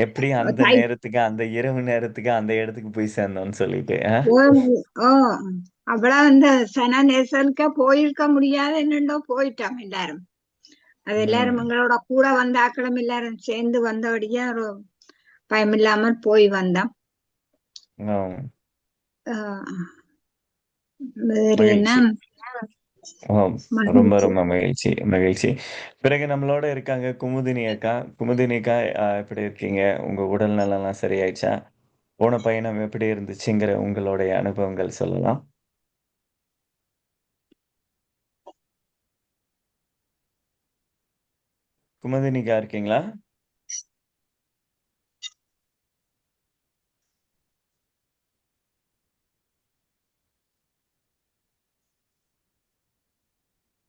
எப்படி அந்த தை நேரத்துக்கு, அந்த இரவு நேரத்துக்கு அந்த இடத்துக்கு போய் சேர்ந்தோம்னு சொல்லிட்டு. ஓ, ஓ, அவ்வளவு இந்த சன நெரிசலுக்க போயிருக்க முடியாது. என்னண்டோ போயிட்டோம் எல்லாரும். அது எல்லாரும் ம். எங்களோட கூட வந்த ஆக்களும் எல்லாரும் சேர்ந்து வந்தபடியா ஒரு பயமில்லாமல் போய் வந்தோம். ஆம். ஆஹ் வேறு என்ன? மகிழ்ச்சி. ஆம். ரொம்ப மகிழ்ச்சி. ரொம்ப மகிழ்ச்சி மகிழ்ச்சி. பிறகு நம்மளோட இருக்காங்க குமுதினி அக்கா. குமுதினி அக்கா, எப்படி இருக்கீங்க? உங்க உடல் நலம்லாம் சரியாயிடுச்சா? போன பயணம் எப்படி இருந்துச்சுங்கிற உங்களுடைய அனுபவங்கள் சொல்லலாம். குமுதினிக்கா இருக்கீங்களா?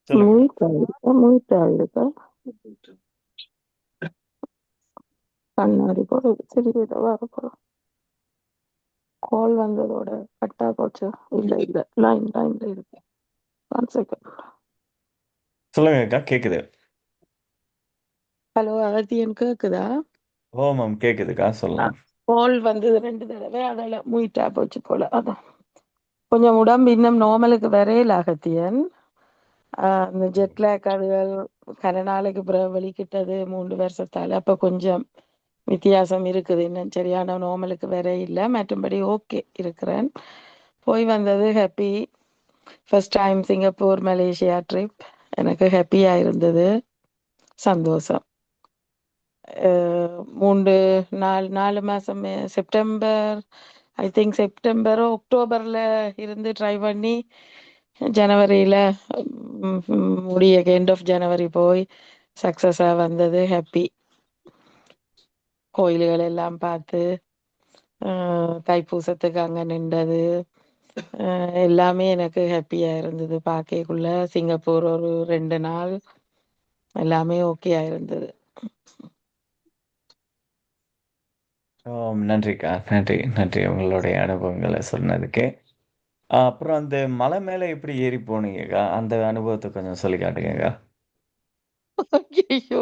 சொல்லுங்க. மூத்தாளுக்கா கண்ணாடி போட சிறியதை வரப்போம். கால் வந்ததோட கட்டா போச்சு. இல்ல லைன்ல இருக்கு. 1 செகண்ட். சொல்லுங்க அக்கா, கேக்குது. ஹலோ ஆதியன் கேக்குதா? ஓ மேம், கேக்குதுக்கா, சொல்லலாம். கால் வந்தது 2 தடவை, அதால மூயிட்டா போச்சு போல. அதான் கொஞ்சம் உடம்பு இன்னும் நார்மலுக்கு வரையில அகத்தியன். இந்த ஜெட்லேக் அதுகள் கன நாளைக்கு பிறகு வெளிக்கிட்டது 3 வருஷத்தால. அப்ப கொஞ்சம் வித்தியாசம் இருக்குது. இன்னும் சரியான நார்மலுக்கு வேற இல்லை. மற்றபடி ஓகே இருக்கிறேன். போய் வந்தது happy. First time Singapore Malaysia trip. எனக்கு ஹாப்பியா இருந்தது, சந்தோஷம். 4 மாசம் செப்டம்பர், ஐ திங்க் செப்டம்பரோ அக்டோபர்ல இருந்து ட்ரை பண்ணி ஜனவரியில முடிய எண்ட் ஆஃப் ஜனவரி போய் சக்சஸா வந்தது. ஹாப்பி. கோயில்கள் எல்லாம் பார்த்து தைப்பூசத்துக்கு அங்க நின்றது எல்லாமே எனக்கு ஹாப்பியா இருந்தது. பார்க்கக்குள்ள சிங்கப்பூர் ஒரு 2 நாள் எல்லாமே ஓகேயா இருந்தது. நன்றிக்கா, நன்றி நன்றி உங்களுடைய அனுபவங்களை சொன்னதுக்கு. அப்புறம் அந்த மலை மேல எப்படி ஏறி போனீங்கக்கா? அந்த அனுபவத்தை கொஞ்சம் சொல்லி காட்டுங்கக்கா. ஐயோ,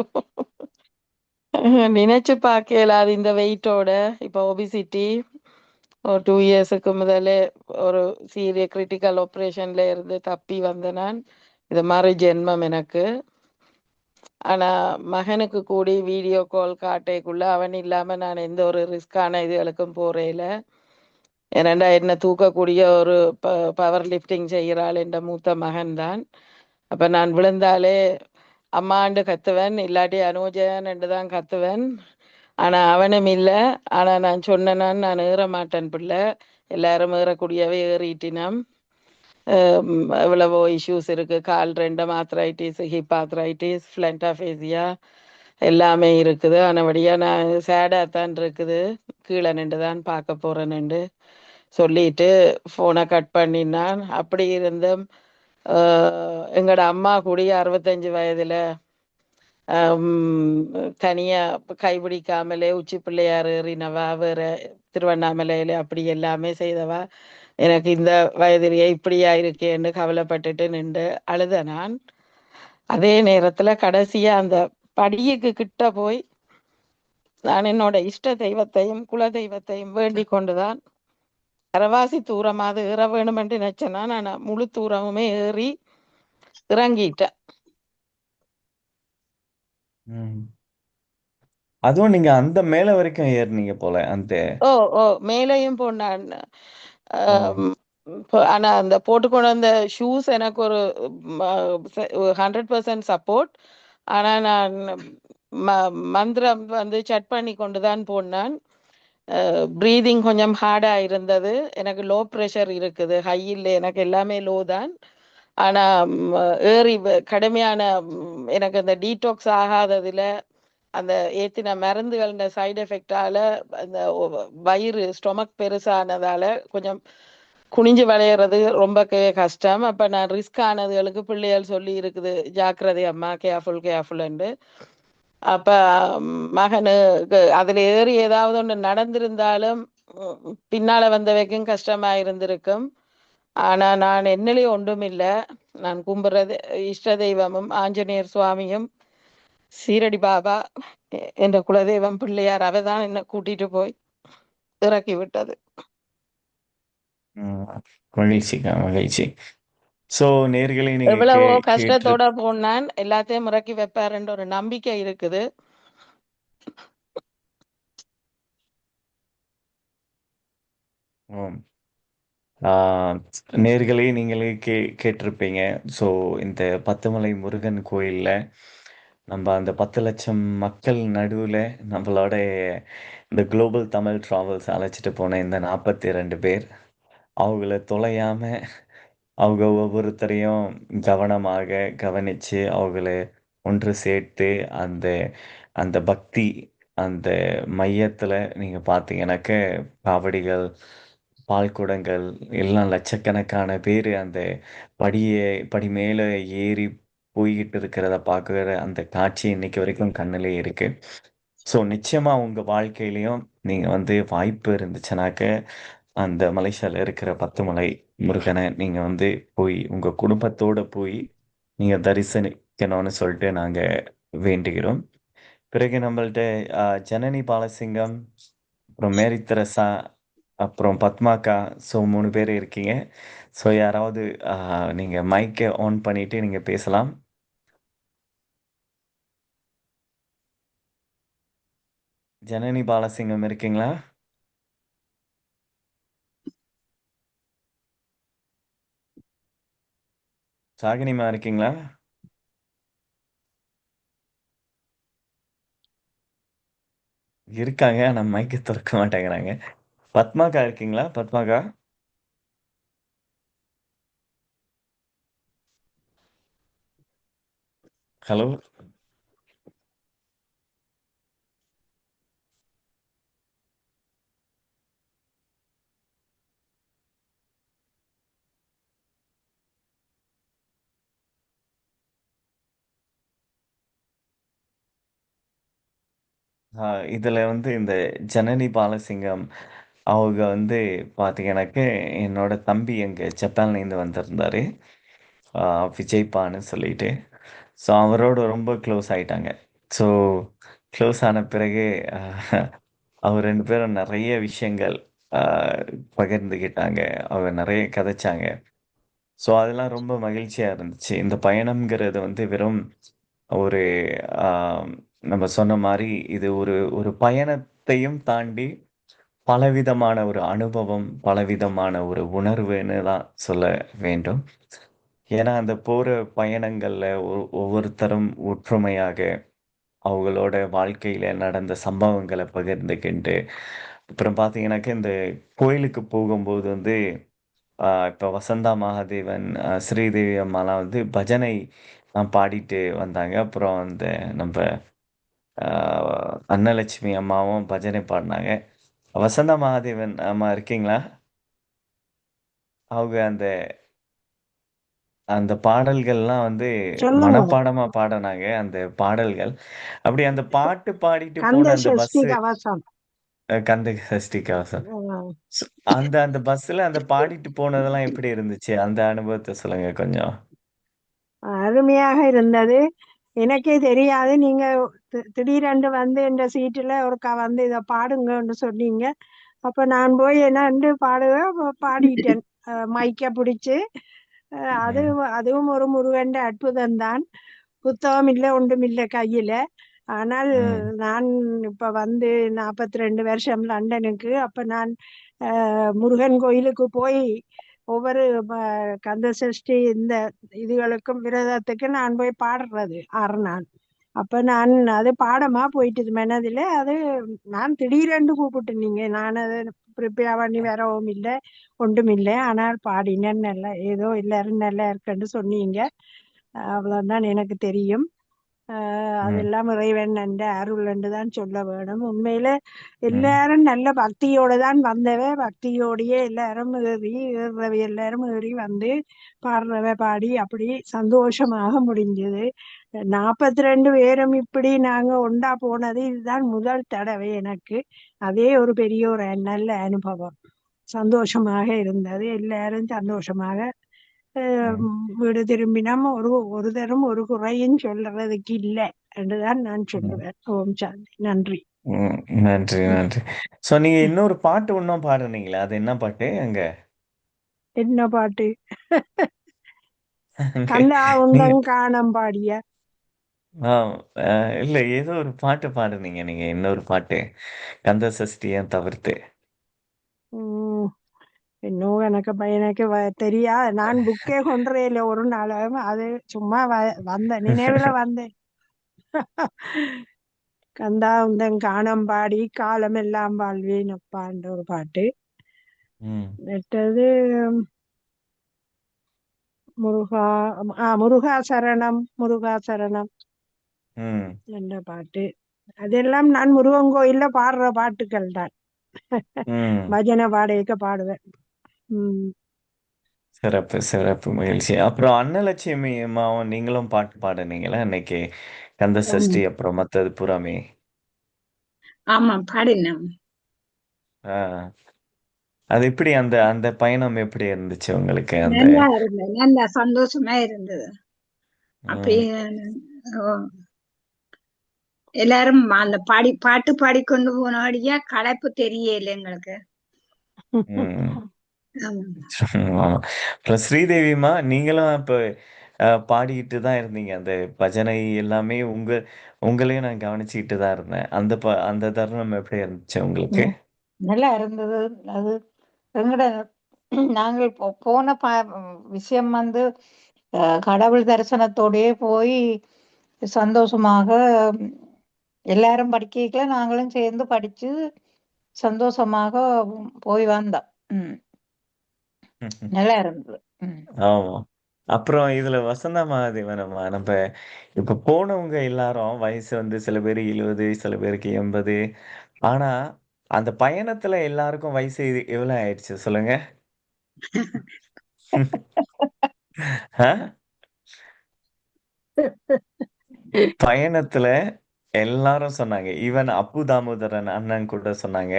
நினைச்சு பார்க்கல. அது இந்த வெயிட்டோட இப்போ ஒபிசிட்டி ஒரு 2 இயர்ஸுக்கு முதலே ஒரு சீரிய கிரிட்டிக்கல் ஆப்ரேஷன்ல இருந்து தப்பி வந்த நான். இது மாதிரி ஜென்மம் எனக்கு. ஆனா மகனுக்கு கூடி வீடியோ கால் காட்டைக்குள்ள அவன் இல்லாம நான் எந்த ஒரு ரிஸ்கான இதுகளுக்கும் போறேல. ஏனண்டா என்ன தூக்கக்கூடிய ஒரு பவர் லிஃப்டிங் செய்கிறாள் என்ற மூத்த மகன் தான். அப்ப நான் விழுந்தாலே அம்மாண்டு கத்துவன், இல்லாட்டி அனுஜன் என்று தான் கத்துவன். ஆனா அவனும் இல்லை. ஆனா நான் சொன்னேன், நான் ஏற மாட்டேன் பிள்ளை, எல்லாரும் ஏறக்கூடியவே ஏறிட்டினம். எவ்வளவோ இஷ்யூஸ் இருக்கு. கால் 2 ஆத்ரைட்டிஸ், ஹிப் ஆத்ரைட்டிஸ், ஃபிளண்டாஃபேசியா எல்லாமே இருக்குது. ஆனபடியா நான் சேடாக தான் இருக்குது. கீழே நின்று தான் பார்க்க போறேன்னு சொல்லிட்டு ஃபோனை கட் பண்ணினான். அப்படி இருந்தும் எங்களோட அம்மா கூடிய 65 வயதுல தனியா கைபிடிக்காமலே உச்சி பிள்ளையார் ஏறினவா, வேற திருவண்ணாமலையில அப்படி எல்லாமே செய்தவா. எனக்கு இந்த வயதிலேயே இப்படியா இருக்கேன்னு கவலைப்பட்டுட்டு நின்று அழுத நான். அதே நேரத்துல கடைசியா அந்த படியுக்கு கிட்ட போய் நான் என்னோட இஷ்ட தெய்வத்தையும் குல தெய்வத்தையும் வேண்டிக் கொண்டுதான் அரைவாசி தூரமாவது ஏற வேணும் என்று நினைச்சேன்னா நான் முழு தூரமுமே ஏறி இறங்கிட்டேன். அதுவும் நீங்க அந்த மேல வரைக்கும் ஏறினீங்க போல. அந்த ஓ ஓ மேலையும் போனான். ஆனா அந்த போட்டுக்கொண்டு வந்த ஷூஸ் எனக்கு ஒரு 100% சப்போர்ட். ஆனா நான் மந்திரம் வந்து சட் பண்ணி கொண்டு தான் போனான். ப்ரீதிங் கொஞ்சம் ஹார்டா இருந்தது. எனக்கு லோ ப்ரெஷர் இருக்குது, ஹை இல்லை, எனக்கு எல்லாமே லோ தான். ஆனா ஏறி கடுமையான எனக்கு அந்த டீடாக்ஸ் ஆகாததுல அந்த ஏத்தின மருந்துகள சைடு எஃபெக்டால அந்த வயிறு ஸ்டொமக் பெருசானதால கொஞ்சம் குனிஞ்சு விளையிறது ரொம்ப கஷ்டம். அப்ப நான் ரிஸ்க் ஆனதுகளுக்கு பிள்ளைகள் சொல்லி இருக்குது, ஜாக்கிரதை அம்மா, கேர்ஃபுல் கேர்ஃபுல்ண்டு. அப்ப மகனுக்கு அதுல ஏறி ஏதாவது ஒன்று நடந்திருந்தாலும் பின்னால வந்தவைக்கும் கஷ்டமா இருந்திருக்கும். ஆனா நான் என்னலே ஒன்றும் இல்லை. நான் கும்புறது இஷ்ட தெய்வமும் ஆஞ்சநேயர் சுவாமியும் சீரடி பாபா என்ற குலதெய்வம் பிள்ளையார் அவதான் என்ன கூட்டிட்டு போய் இறக்கி விட்டது. மகிழ்ச்சிக்கா, மகிழ்ச்சி. ஸோ நேர்களை நீங்க எவ்வளவோ கேட்டு கஷ்டத்தோட போனான், எல்லாத்தையும் இறக்கி வைப்பாருன்ற ஒரு நம்பிக்கை இருக்குது. நேர்களே நீங்களே கேட்டிருப்பீங்க. ஸோ இந்த பத்துமலை முருகன் கோயில்ல நம்ம அந்த 10 லட்சம் மக்கள் நடுவில் நம்மளோட இந்த குளோபல் தமிழ் டிராவல்ஸ் அழைச்சிட்டு போன இந்த 42 பேர் அவங்கள தொலையாம அவங்க ஒவ்வொருத்தரையும் கவனமாக கவனிச்சு அவங்கள ஒன்று சேர்த்து அந்த அந்த பக்தி அந்த மையத்துல நீங்க பார்த்தீங்கன்னாக்க காவடிகள், பால்குடங்கள் எல்லாம் லட்சக்கணக்கான பேர் அந்த படி மேல ஏறி போய்கிட்டு இருக்கிறத பார்க்குற அந்த காட்சி இன்னைக்கு வரைக்கும் கண்ணிலே இருக்கு. ஸோ நிச்சயமா உங்க வாழ்க்கையிலையும் நீங்க வந்து வாய்ப்பு இருந்துச்சுனாக்க அந்த மலேசியால இருக்கிற 10 மலை முருகனை நீங்க வந்து போய் உங்க குடும்பத்தோட போய் நீங்க தரிசனிக்கணும்னு சொல்லிட்டு நாங்க வேண்டுகிறோம். பிறகு நம்மள்ட்ட ஜனனி பாலசிங்கம், அப்புறம் மேரி தெரசா, அப்புறம் பத்மாக்கா, ஸோ 3 பேர் இருக்கீங்க. ஸோ யாராவது நீங்க மைக்கை ஆன் பண்ணிட்டு நீங்க பேசலாம். ஜனனி பாலசிங்கம் இருக்கீங்களா? சாகினிமா இருக்கீங்களா? இருக்காங்க, ஆனா மைக்கை திறக்க மாட்டேங்கிறாங்க. பத்மாக்கா இருக்கீங்களா? பத்மாக்கா, ஹலோ. இதுல வந்து இந்த ஜனனி பாலசிங்கம் அவங்க வந்து பார்த்தீங்கன்னாக்க என்னோட தம்பி எங்க ஜப்பான்லேருந்து வந்திருந்தாரு, விஜய்பான்னு சொல்லிட்டு. ஸோ அவரோட ரொம்ப க்ளோஸ் ஆயிட்டாங்க. ஸோ க்ளோஸ் ஆன பிறகு அவர் 2 பேரும் நிறைய விஷயங்கள் ஆஹ், பகிர்ந்துக்கிட்டாங்க. அவங்க நிறைய கதைச்சாங்க. ஸோ அதெல்லாம் ரொம்ப மகிழ்ச்சியா இருந்துச்சு. இந்த பயணம்ங்கிறது வந்து வெறும் ஒரு ஆம், நம்ம சொன்ன மாதிரி இது ஒரு ஒரு பயணத்தையும் தாண்டி பலவிதமான ஒரு அனுபவம், பலவிதமான ஒரு உணர்வுன்னு தான் சொல்ல வேண்டும். ஏன்னா அந்த போற பயணங்கள்ல ஒவ்வொருத்தரும் ஒற்றுமையாக அவங்களோட வாழ்க்கையில நடந்த சம்பவங்களை பகிர்ந்துக்கிண்டு, அப்புறம் பார்த்தீங்கன்னாக்க இந்த கோயிலுக்கு போகும்போது வந்து இப்ப வசந்தா மகாதேவன், ஸ்ரீதேவி அம்மாலாம் வந்து பஜனை பாடிட்டு வந்தாங்க. அப்புறம் அந்த நம்ம அன்னலட்சுமி அம்மாவும் பஜனை பாடினாங்க. வசந்தா மகாதேவன் அம்மா இருக்கீங்களா? அவங்க அந்த அந்த பாடல்கள்லாம் வந்து சொல்லுங்க. மனப்பாடமா பாடினாங்க அந்த பாடல்கள். அப்படி அந்த பாட்டு பாடிட்டு கந்த போன அந்த சஷ்டி பஸ்ஸு, கவசம். கந்த சஷ்டி கவசம். ஆஹ் அந்த அந்த பஸ்ல அந்த பாடிட்டு போனதெல்லாம் எப்படி இருந்துச்சு? அந்த அனுபவத்தை சொல்லுங்க கொஞ்சம். அருமையாக இருந்தது. எனக்கே தெரியாது, நீங்க திடீரென்று வந்து இந்த சீட்டுல ஒருக்கா வந்து இதை பாடுங்கன்னு சொன்னீங்க. அப்ப நான் போய் என்னண்டு பாடுவேன், அப்ப பாடிட்டேன். மைக்க பிடிச்சு. அது ம், அதுவும் ஒரு முருகன் அற்புதம் தான். புத்தகம் இல்லை, ஒன்றும் இல்லை கையில. ஆனால் ம், நான் இப்ப வந்து 42 வருஷம் லண்டனுக்கு. அப்ப நான் முருகன் கோயிலுக்கு போய் ஒவ்வொரு கந்த சஷ்டி இந்த இதுகளுக்கும் விரதத்துக்கு நான் போய் பாடுறது 6 நாள். அப்ப நான் அது பாடமா போயிட்டது மனதில். அது நான் திடீரென்று கூப்பிட்டு நீங்க நான் அதை ப்ரிப்பேர் பண்ணி வரவும் இல்லை ஒன்றும் இல்லை. ஆனால் பாடினேன் நல்லா, ஏதோ எல்லாரும் நல்லா இருக்குன்னு சொன்னீங்க. அவ்வளவுதான் எனக்கு தெரியும். அதெல்லாம் இறைவன் என்ற அருள் என்று தான் சொல்ல வேணும். உண்மையில எல்லாரும் நல்ல பக்தியோட தான் வந்தவ. பக்தியோடையே எல்லாரும் ஏறுறவை எல்லாரும் ஏறி வந்து பாடுறவ பாடி அப்படி சந்தோஷமாக முடிஞ்சது. 42 பேரும் இப்படி நாங்க ஒண்டா போனது இதுதான் முதல் தடவை எனக்கு. அதே ஒரு பெரிய ஒரு நல்ல அனுபவம். சந்தோஷமாக இருந்தது. எல்லாரும் சந்தோஷமாக வீடு திரும்பினோம். ஒரு தரம் ஒரு குறையும் சொல்றதுக்கு இல்லை என்றுதான் நான் சொல்லுவேன். ஓம் சாந்தி. நன்றி. நன்றி நன்றி. சோ நீங்க இன்னொரு பாட்டு இன்னும் பாடுனீங்களா? அது என்ன பாட்டு அங்க? என்ன பாட்டு? அங்க கண்டா நீங்க உந்தங் காணம் பாடிய இல்ல ஏதோ ஒரு பாட்டு பாடுனீங்க நீங்க, இன்னொரு பாட்டு கந்த சஷ்டியை தவிர்த்து. உம் இன்னும் எனக்கு தெரியா. நான் புக்கே கொண்டுறையில ஒரு நாளும். அது சும்மா வந்த நினைவுல வந்தேன். கந்தா உந்தங் காணம் பாடி காலம் எல்லாம் வாழ்வேன் அப்பான்ற ஒரு பாட்டு. மற்றது முருகா முருகா சரணம் முருகா சரணம் என்ற பாட்டு. அதெல்லாம் நான் முருகன் கோயில்ல பாடுற பாட்டுக்கள் தான். பஜனை பாடையக்க பாடுவேன். சிறப்பு சிறப்பு, மகிழ்ச்சி. அப்புறம் அன்னலட்சுமி அம்மாவும் நீங்களும் பாட்டு பாடுனீங்களா அன்னைக்கு கந்த சஷ்டி அப்புறம் மத்தது புறாமே? ஆமா, பாடினேன். அது எப்படி அந்த அந்த பயணம் எப்படி இருந்துச்சு உங்களுக்கு? அந்த நல்லா இருந்தது, நல்லா சந்தோஷமா இருந்தது. அப்படியே எல்லாரும் அந்த பாட்டு பாடிக்கொண்டு போனபடியா களைப்பு தெரியல எங்களுக்கு. ஆமா. அப்புறம் ஸ்ரீதேவிமா நீங்களும் இப்ப பாடிக்கிட்டு தான் இருந்தீங்க. அந்த பஜனை எல்லாமே உங்களையும் நான் கவனிச்சுக்கிட்டு தான் இருந்தேன். அந்த தருணம் எப்படி இருந்துச்சு உங்களுக்கு? நல்லா இருந்தது. அது எங்கட நாங்கள் போன விஷயம் வந்து கடவுள் தரிசனத்தோடயே போய் சந்தோஷமாக எல்லாரும் படிக்கல, நாங்களும் சேர்ந்து படிச்சு சந்தோஷமாக போய் வந்தோம். நல்லா இருந்தது. ஆமா. அப்புறம் இதுல வசந்தா மகாதேவனம்மா, நம்ம இப்ப போனவங்க எல்லாரும் வயசு வந்து சில பேர் 70, சில பேருக்கு 80. ஆனா அந்த பயணத்துல எல்லாருக்கும் வயசு எவ்வளவு ஆயிடுச்சு சொல்லுங்க? பயணத்துல எல்லாரும் சொன்னாங்க. ஈவன் அப்பு தாமோதரன் அண்ணன் கூட சொன்னாங்க,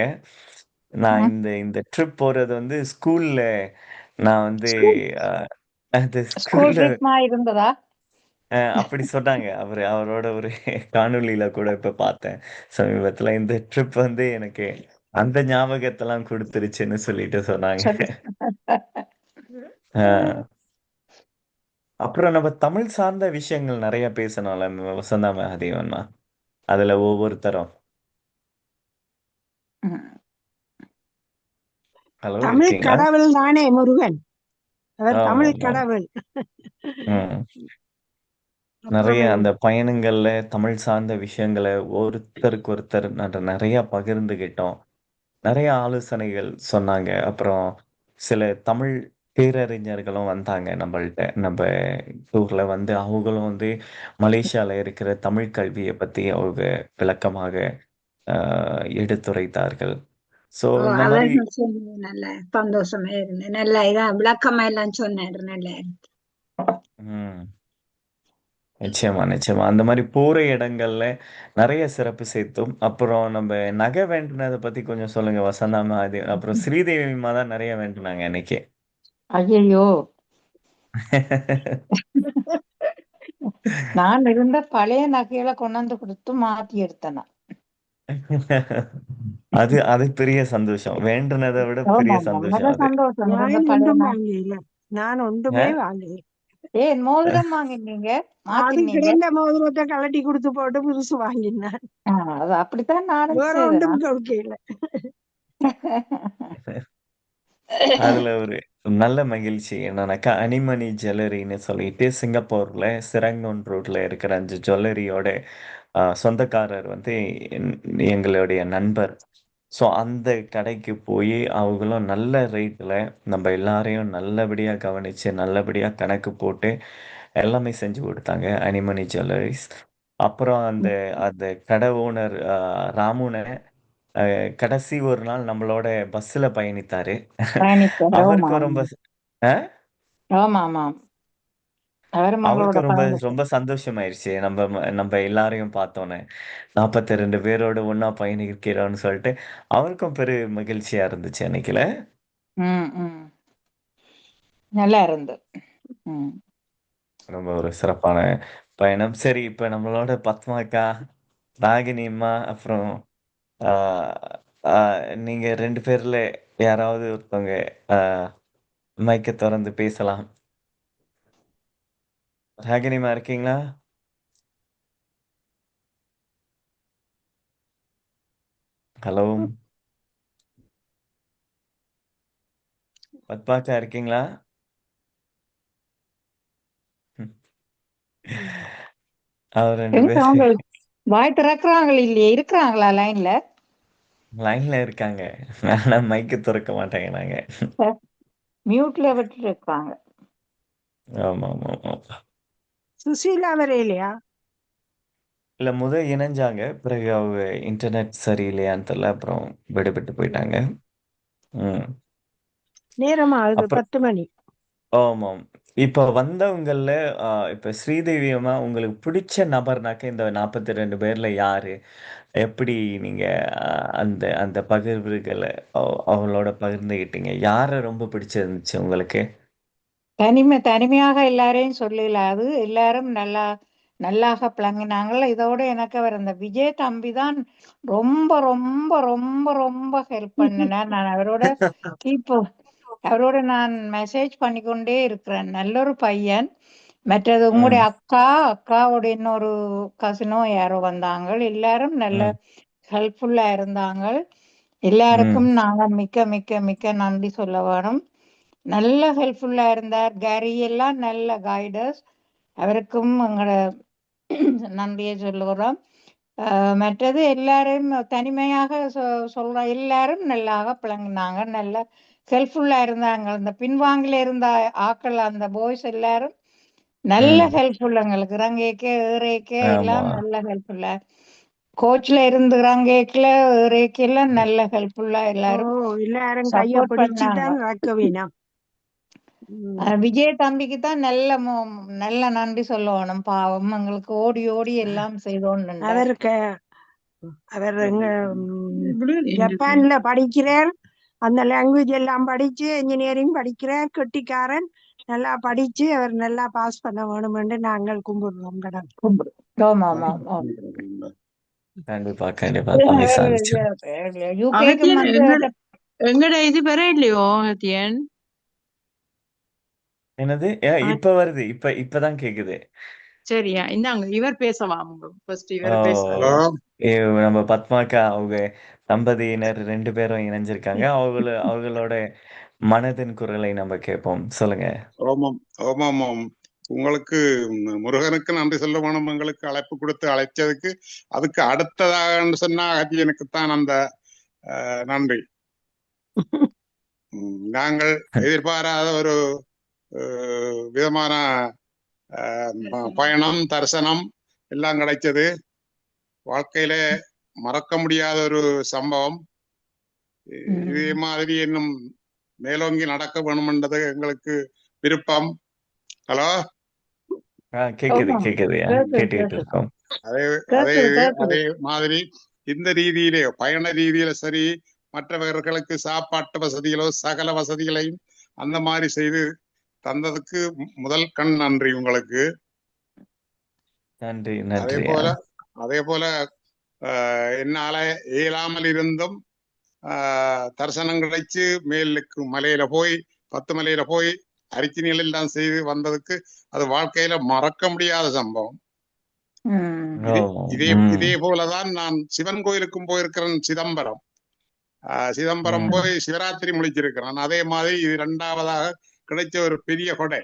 நான் இந்த ட்ரிப் போறது வந்து ஸ்கூல்ல நான் வந்து அது ஸ்கூல்ல இருந்ததா அப்படி சொன்னாங்க. அவரோட ஒரு காணொளியில கூட இப்ப பார்த்தேன் சமீபத்துல. இந்த ட்ரிப் வந்து எனக்கு அந்த ஞாபகத்தெல்லாம் கொடுத்துருச்சுன்னு சொல்லிட்டு சொன்னாங்க. அப்புறம் நம்ம தமிழ் சார்ந்த விஷயங்கள் நிறைய பேசணும்ல வசந்தா மகாதேவன்மா, அதுல ஒவ்வொருத்தரும். ஹலோ, தமிழ் இருக்கீங்களா? கடவுள் தானே முருகன், அவர் தமிழ் கடவுள். நிறைய அந்த பயணங்கள்ல தமிழ் சார்ந்த விஷயங்களை ஒருத்தருக்கு ஒருத்தர் நிறைய பகிர்ந்துகிட்டோம். நிறைய ஆலோசனைகள் சொன்னாங்க. அப்புறம் சில தமிழ் பேரறிஞர்களும் வந்தாங்க நம்மள்ட்ட. நம்ம டூர்ல வந்து அவங்களும் வந்து மலேசியால இருக்கிற தமிழ் கல்வியை பத்தி அவங்க விளக்கமாக எடுத்துரைத்தார்கள். சோ இந்த மாதிரி நல்ல சந்தோஷமா இருந்தேன். நல்லா இதான் விளக்கமா எல்லாம் சொன்னாரு. நல்லா நிச்சயமா நிச்சயமா அந்த மாதிரி போற இடங்கள்ல நிறைய சிறப்பு சேர்த்தோம். அப்புறம் நம்ம நகை வேண்டுனதை பத்தி கொஞ்சம் சொல்லுங்க வசந்தா மகாதேவன். அப்புறம் ஸ்ரீதேவிமா தான் நிறைய வேண்டுனாங்க அன்னைக்கு. ஐயோ, நான் இருந்த பழைய நகைகளை கொண்டாந்து கொடுத்து மாத்தி எடுத்தேன். அது பெரிய சந்தோஷம். வேண்டுனதை விட பெரிய சந்தோஷம் அது. நான் ஒன்றுமே வாங்கல. ஏன் மோதிரம் வாங்கினீங்க? அது கிடைந்த மோதிரத்தை கலட்டி கொடுத்து போட்டு புதுசு வாங்கினான். அது அப்படித்தான் நானும் வேற ஒன்றும் கொடுக்கல. அதுல ஒரு நல்ல மகிழ்ச்சி. என்னன்னாக்கா, அனிமணி ஜுவல்லரின்னு சொல்லிட்டு சிங்கப்பூர்ல சிரங்கன் ரோட்ல இருக்கிற அந்த ஜுவல்லரியோட சொந்தக்காரர் வந்து எங்களுடைய நண்பர். ஸோ அந்த கடைக்கு போய் அவங்களும் நல்ல ரேட்ல நம்ம எல்லாரையும் நல்லபடியா கவனிச்சு, நல்லபடியா கணக்கு போட்டு எல்லாமே செஞ்சு கொடுத்தாங்க. அனிமணி ஜுவல்லரிஸ். அப்புறம் அந்த அந்த கடை ஓனர் ராமுன கடைசி ஒரு நாள் நம்மளோட பஸ்ல பயணித்தாரு. பயணித்தார். ஆமா அவருக்கும் ரொம்ப அஹ்? ஆமா ஆமா. அவரும் உங்களோட அவருக்கும் ரொம்ப பயணித்தார். ரொம்ப சந்தோஷமாயிருச்சு. நம்ம எல்லாரையும் பார்த்தோன்னே 42 பேரோட ஒண்ணா பயணிக்கிறோம்னு சொல்லிட்டு அவருக்கும் பெரு மகிழ்ச்சியா இருந்துச்சு அன்னைக்குல. ம் ம். நல்லா இருந்தது. ம். ரொம்ப ஒரு சிறப்பான பயணம். சரி, இப்ப நம்மளோட பத்மாக்கா, ராகினிம்மா, அப்புறம் ஆஹ், நீங்க 2 பேர்ல யாராவது ஒருத்தவங்க மைக்க திறந்து பேசலாம். ராகினிமா இருக்கீங்களா? ஹலோ, பத்மாக்கா இருக்கீங்களா? அவர் 2 எங்க பேர் அவங்க வாய் திறக்கிறாங்களா இல்லையே? இருக்கிறாங்களா லைன்ல? லைன்ல இருக்காங்க. ஆனா மைக்க திறக்க மாட்டேங்கிறாங்க. மியூட்ல விட்டுட்டு இருக்காங்க. ஆமா ஆமா ஆமா. சுசீலா வரையிலையா? இல்ல இணைஞ்சாங்க. பிறகு அவங்க இன்டர்நெட் சரியில்லையான்னு தெரியல. அப்புறம் விடுபட்டு போயிட்டாங்க. ம். நேரம் ஆகுது, அப்புறம் 10 மணி. ஆமாம். இப்ப வந்தவங்கள்ல இப்ப ஸ்ரீதேவி அம்மா உங்களுக்கு பிடிச்ச நபர்னாக்க இந்த 42 பேர்ல யாரு? எப்படி நீங்க அந்த அந்த பகிர்வுகள அவங்களோட பகிர்ந்துகிட்டீங்க? யார ரொம்ப பிடிச்சிருந்துச்சு உங்களுக்கு? தனிமையாக எல்லாரையும் சொல்லல. அது எல்லாரும் நல்லாக பிளங்கினாங்கள. இதோட எனக்கு அவர் அந்த விஜய் தம்பி தான் ரொம்ப ரொம்ப ரொம்ப ரொம்ப ஹெல்ப் பண்ணினார். நான் அவரோட நான் மெசேஜ் பண்ணிக்கொண்டே இருக்கிறேன். நல்ல ஒரு பையன். மற்றது உங்களுடைய ம், அக்காவோட இன்னொரு கசினோ யாரோ வந்தாங்க. எல்லாரும் நல்ல ம், ஹெல்ப்ஃபுல்லா இருந்தாங்க. ம், எல்லாருக்கும் நாங்க மிக்க மிக்க மிக்க நன்றி சொல்ல வேணும். நல்ல ஹெல்ப்ஃபுல்லா இருந்தார். கேரி எல்லாம் நல்ல கைடர்ஸ். அவருக்கும் எங்களோட நன்றியை சொல்லுகிறோம். மற்றது எல்லாரும் தனிமையாக சொல்ற எல்லாரும் நல்லாக பிளங்கினாங்க. நல்ல ஹெல்ப்ஃபுல்லா இருந்தாங்க. அந்த பின்வாங்கில இருந்த ஆக்கள் அந்த பாய்ஸ் எல்லாரும் நல்ல ம். ஹெல்ப்ஃபுல். எங்களுக்கு இறங்கேக்க ஏறேக்க ஆமா. எல்லாம் நல்ல ஹெல்ப்ஃபுல்லா. கோச்ல இருந்து இறங்கேக்கல ஏறேக்க எல்லாம் நல்ல ஹெல்ப்ஃபுல்லா ஓ, எல்லாரும் எல்லாரும் கைய சப்போர்ட் பிடிச்சு பண்ணாங்க. தான் நடக்க வேணும். விஜய் தம்பிக்கு தான் நல்ல நன்றி சொல்லணும். பாவம் எங்களுக்கு ஓடி ஓடி எல்லாம் செய்தோன்னு. அவருக்கு அவர் எங்க ஜப்பான்ல படிக்கிறார். அந்த லாங்குவேஜ் எல்லாம் படிச்சு இன்ஜினியரிங் படிக்கிறார். கெட்டிக்காரன். நல்லா படிச்சு அவர் நல்லா பாஸ் பண்ண வேணுமென்று நாங்கள் கும்பிடுறோம் கடவுள். ஆமா ஆமா ஆமா. கண்டிப்பா கண்டிப்பா தம்பி சாதிச்சு. யூகேக்கும் வந்து எங்கட இது பெற இல்லையோ அத்தியன்? என்னது? இப்ப வருது. இப்பதான் கேக்குது. சரியா, இந்தாங்க இவர் பேசலாம். ஃபர்ஸ்ட் ஓ, இவர் பேச. நம்ம பத்மாக்கா அவங்க தம்பதியினர் 2 பேரும் இணைஞ்சிருக்காங்க. அவங்களோட மனதின் குரலை நம்ம கேட்போம். சொல்லுங்க. ஓமம் ஓமாம். உங்களுக்கு முருகனுக்கு நன்றி சொல்ல வேணும். எங்களுக்கு அழைப்பு கொடுத்து அழைச்சதுக்கு. அதுக்கு அடுத்ததாக சொன்னா எனக்குத்தான் அந்த நன்றி. நாங்கள் எதிர்பாராத ஒரு விதமான பயணம், தரிசனம் எல்லாம் கிடைச்சது. வாழ்க்கையில மறக்க முடியாத ஒரு சம்பவம். இதே மாதிரி இன்னும் மேலோங்கி நடக்க வேணும்ன்றது எங்களுக்கு விருப்பம். ஹலோ, கேக்குது கேட்டுக்கிட்டு இருக்கோம். அதே மாதிரி இந்த ரீதியிலே பயண ரீதியில சரி, மற்றவர்களுக்கு சாப்பாட்டு வசதிகளோ சகல வசதிகளையும் அந்த மாதிரி செய்து தந்ததுக்கு முதல் கண் நன்றி உங்களுக்கு. நன்றி. அதே போல என்னால இயலாமல் இருந்தும் தரிசனம் கிடைச்சு மேலுக்கு மலையில போய் 10 மலையில போய் அரிச்சனைகள் எல்லாம் செய்து வந்ததுக்கு அது வாழ்க்கையில மறக்க முடியாத சம்பவம். இதே போலதான் நான் சிவன் கோயிலுக்கும் போயிருக்கிறேன். சிதம்பரம் சிதம்பரம் போய் சிவராத்திரி முடிச்சிருக்கிறான். அதே மாதிரி இது 2வதாக கிடைச்ச ஒரு பெரிய கொடை.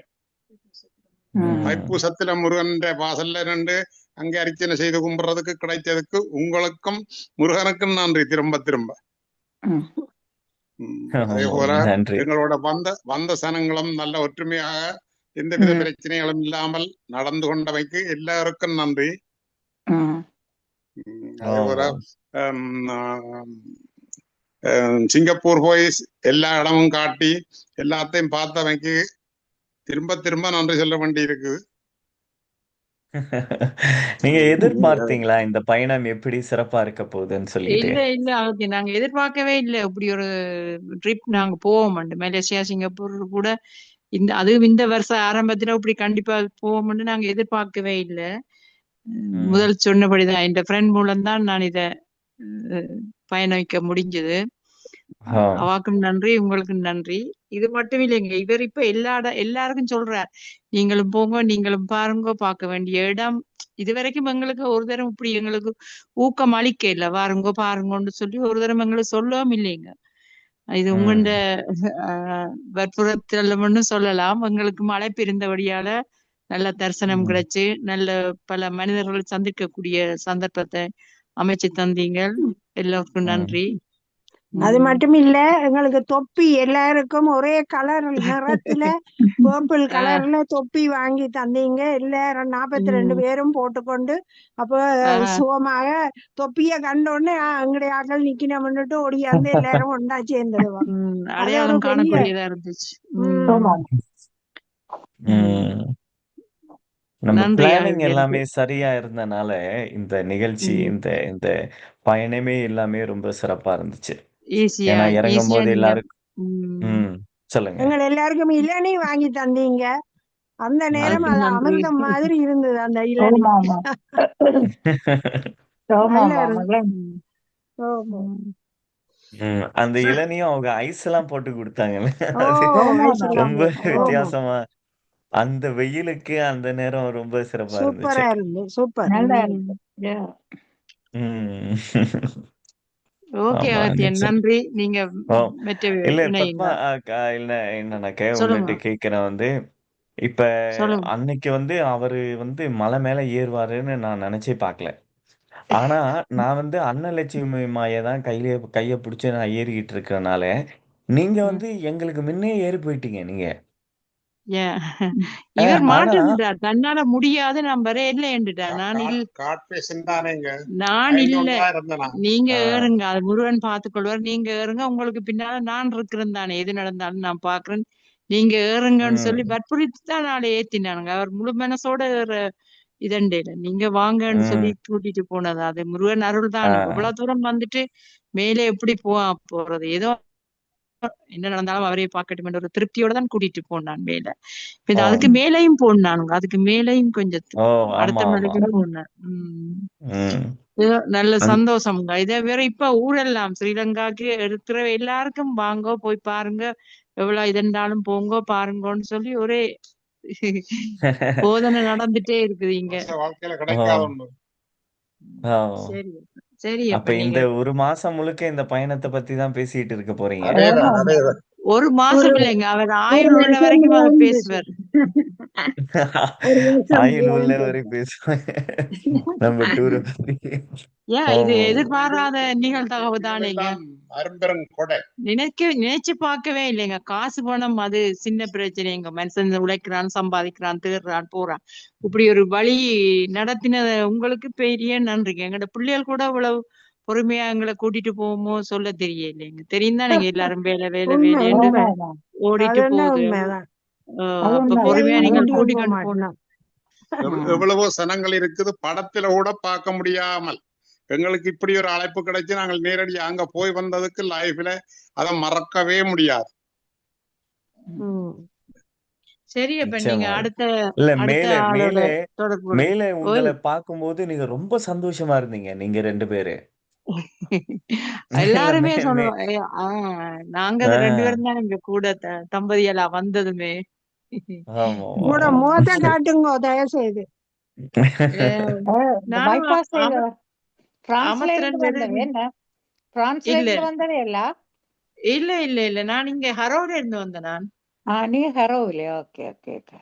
தைப்பூசத்துல முருகன் வாசல்ல நின்று அங்கே அர்ச்சனை செய்து கும்பிடுறதுக்கு கிடைச்சதுக்கு உங்களுக்கும் முருகனுக்கும் நன்றி திரும்ப திரும்ப. அதே போல எங்களோட வந்த சனங்களும் நல்ல ஒற்றுமையாக எந்தவித பிரச்சனைகளும் இல்லாமல் நடந்து கொண்டமைக்கு எல்லாருக்கும் நன்றி. அதே போல சிங்கப்பூர் போய் எல்லா இடமும் காட்டி எல்லாத்தையும் பார்த்தமைக்கு திரும்ப திரும்ப நன்றி சொல்ல வேண்டி இருக்குது. நீங்க எதிர்பார்த்தீங்களா இந்த பயணம் எப்படி சிறப்பா இருக்க போகுதுன்னு சொல்லிட்டு? இல்ல அகத்தி, நாங்க எதிர்பார்க்கவே இல்லை இப்படி ஒரு ட்ரிப் நாங்க போவோம். மலேசியா சிங்கப்பூர் கூட அதுவும் இந்த வருஷம் ஆரம்பத்துல இப்படி கண்டிப்பா போவோம்னு நாங்க எதிர்பார்க்கவே இல்லை. முதல் சொன்னபடிதான் என் ஃப்ரெண்ட் மூலம் தான் நான் இத பயணிக்க முடிஞ்சது. அவாக்கும் நன்றி, உங்களுக்கும் நன்றி. இது மட்டும் இல்லைங்க, இவர் இப்ப எல்லாருக்கும் சொல்றார், நீங்களும் போங்க, நீங்களும் பாருங்க, பார்க்க வேண்டிய இடம். இதுவரைக்கும் எங்களுக்கு ஒரு தரம் இப்படி எங்களுக்கு ஊக்கம் அளிக்க இல்லை, வாருங்க பாருங்கன்னு சொல்லி ஒரு தரம் எங்களுக்கு சொல்லவும் இல்லைங்க. இது உங்கண்ட வற்புறுத்தல்னு சொல்லலாம். எங்களுக்கு அழைப்பு இருந்தபடியால நல்ல தரிசனம் கிடைச்சு நல்ல பல மனிதர்களை சந்திக்கக்கூடிய சந்தர்ப்பத்தை அமைச்சு தந்தீங்க. எல்லாருக்கும் நன்றி. அது மட்டும் இல்ல, எங்களுக்கு தொப்பி எல்லாருக்கும் ஒரே கலர் நிறத்துல பர்பிள் கலர்ல தொப்பி வாங்கி தந்தீங்க. எல்லாரும் 42 பேரும் போட்டுக்கொண்டு அப்ப சுகமாக தொப்பிய கண்டோடனே எங்களுடைய ஆக்கள் நிக்கணும்னுட்டு ஓடியாந்து எல்லாரும் ஒன்னா சேர்ந்துடுவோம். அடையாளம் காணக்கூடியதா இருந்துச்சு. நம்ம பிளானிங் எல்லாமே சரியா இருந்தனால இந்த நிகழ்ச்சி இந்த பயணமே எல்லாமே ரொம்ப சிறப்பா இருந்துச்சு. ஏன்னா இறங்கும் போது எல்லாருக்கும் சொல்லுங்க, எங்க எல்லாருக்கும் இளநீ வாங்கி தந்தீங்க. அந்த நேரம் அது அமிர்தம் மாதிரி இருந்தது. அந்த இளநீ அந்த இளநியும் அவங்க ஐஸ் எல்லாம் போட்டு கொடுத்தாங்கல்ல, ரொம்ப வித்தியாசமா. அந்த வெயிலுக்கு அந்த நேரம் ரொம்ப சிறப்பா இருந்துச்சு. சூப்பர். ஓகே நன்றி. நீங்க இல்ல பத்மா இல்ல என்னன்னாக்க உங்கள்கிட்ட கேக்குறேன் இப்ப அன்னைக்கு அவரு மலை மேல ஏறுவாருன்னு நான் நினைச்சே பாக்கல. ஆனா நான் அன்னலட்சுமி மாயதான் கைய பிடிச்சு நான் ஏறிக்கிட்டு இருக்கறனால நீங்க எங்களுக்கு முன்னே ஏறி போயிட்டீங்க. நீங்க இவர் மாட்டுட்டார், தன்னால முடியாது, நான் வர இல்லைன்னுட்டார். நான் இல்ல, நீங்க ஏறுங்க, அது முருகன் பாத்துக்கொள்வார், நீங்க ஏறுங்க, உங்களுக்கு பின்னால நான் இருக்கிறேன் தானே, எது நடந்தாலும் நான் பாக்குறேன், நீங்க ஏறுங்கன்னு சொல்லி வற்புறுத்தி தான் நாளை ஏத்தினானுங்க. அவர் முழு மனசோட இதண்டேல நீங்க வாங்கன்னு சொல்லி கூட்டிட்டு போனது அது முருகன் அருள் தான். இவ்வளவு தூரம் வந்துட்டு மேலே எப்படி போறது, ஏதோ என்ன நடந்தாலும் அவரையே பார்க்கட்டும் ஒரு திருப்தியோட தான் கூட்டிட்டு போனான் மேல. அதுக்கு மேலையும் போனானுங்க, அதுக்கு மேலையும் கொஞ்சம் அடுத்த மலைக்கும் போனான். நல்ல சந்தோஷம்ங்க. இதை வேற இப்ப ஊரெல்லாம் ஸ்ரீலங்காக்கு இருக்கிற எல்லாருக்கும் வாங்க போய் பாருங்க, எவ்வளவு இதென்றாலும் போங்க பாருங்கன்னு சொல்லி ஒரே போதனை நடந்துட்டே இருக்குது இங்க. சரி சரி. அப்ப இந்த ஒரு மாசம் முழுக்க இந்த பயணத்தை பத்தி தான் பேசிட்டு இருக்க போறீங்க. ஒரு மாசம் இல்லைங்க, அவர் ஆயுள் உள்ள வரைக்கும் அவர் பேசுவார். ஆயுள் உள்ள வரை பேசுவாங்க நம்ம டூர் பத்தி. இது எதிர்பாராத நிகழ்தகவு தானேங்க. நினைச்சு பார்க்கவே இல்லைங்க. காசு பணம் அது சின்ன பிரச்சனைங்க. மனுஷன் உழைக்கிறான், சம்பாதிக்கிறான், தேடுறான், போறான். இப்படி ஒரு வழி நடத்தின உங்களுக்கு பெரிய நன்றிங்க. எங்களோட பிள்ளைகள் கூட இவ்வளவு பொறுமையா எங்களை கூட்டிட்டு போவோமோ சொல்ல தெரியலைங்க. தெரியும் தான் நீங்க எல்லாரும் வேலை வேலை வேலைன்னு ஓடிட்டு போகுது. அப்ப பொறுமையா நீங்க கூட்டிட்டு போனோம். எவ்வளவோ சனங்கள் இருக்குது, படத்துல கூட பார்க்க முடியாமல் எங்களுக்கு இப்படி ஒரு அழைப்பு கிடைச்சு நாங்கள் நேரடியாக அங்க போய் வந்ததுக்கு லைஃப்ல அதை மறக்கவே முடியாது. சரி, அப்ப நீங்க அடுத்த மேலே உங்களை பார்க்கும்போது நீங்க ரொம்ப சந்தோஷமா இருந்தீங்க. நீங்க 2 பேரு எல்லாருமே சொல்லுவோம். நாங்க 2 பேரும் தான் இங்க கூட தம்பதியலா வந்ததுமே. கூட முகத்தை காட்டுங்க தயவு செய்து. பிரான்ஸ்ல இல்ல இருந்து வந்ததே இல்ல. இல்ல இல்ல இல்ல நான் இங்க ஹரோல இருந்து வந்தேன் நான். நீங்க ஹரோவிலே. Okay okay okay.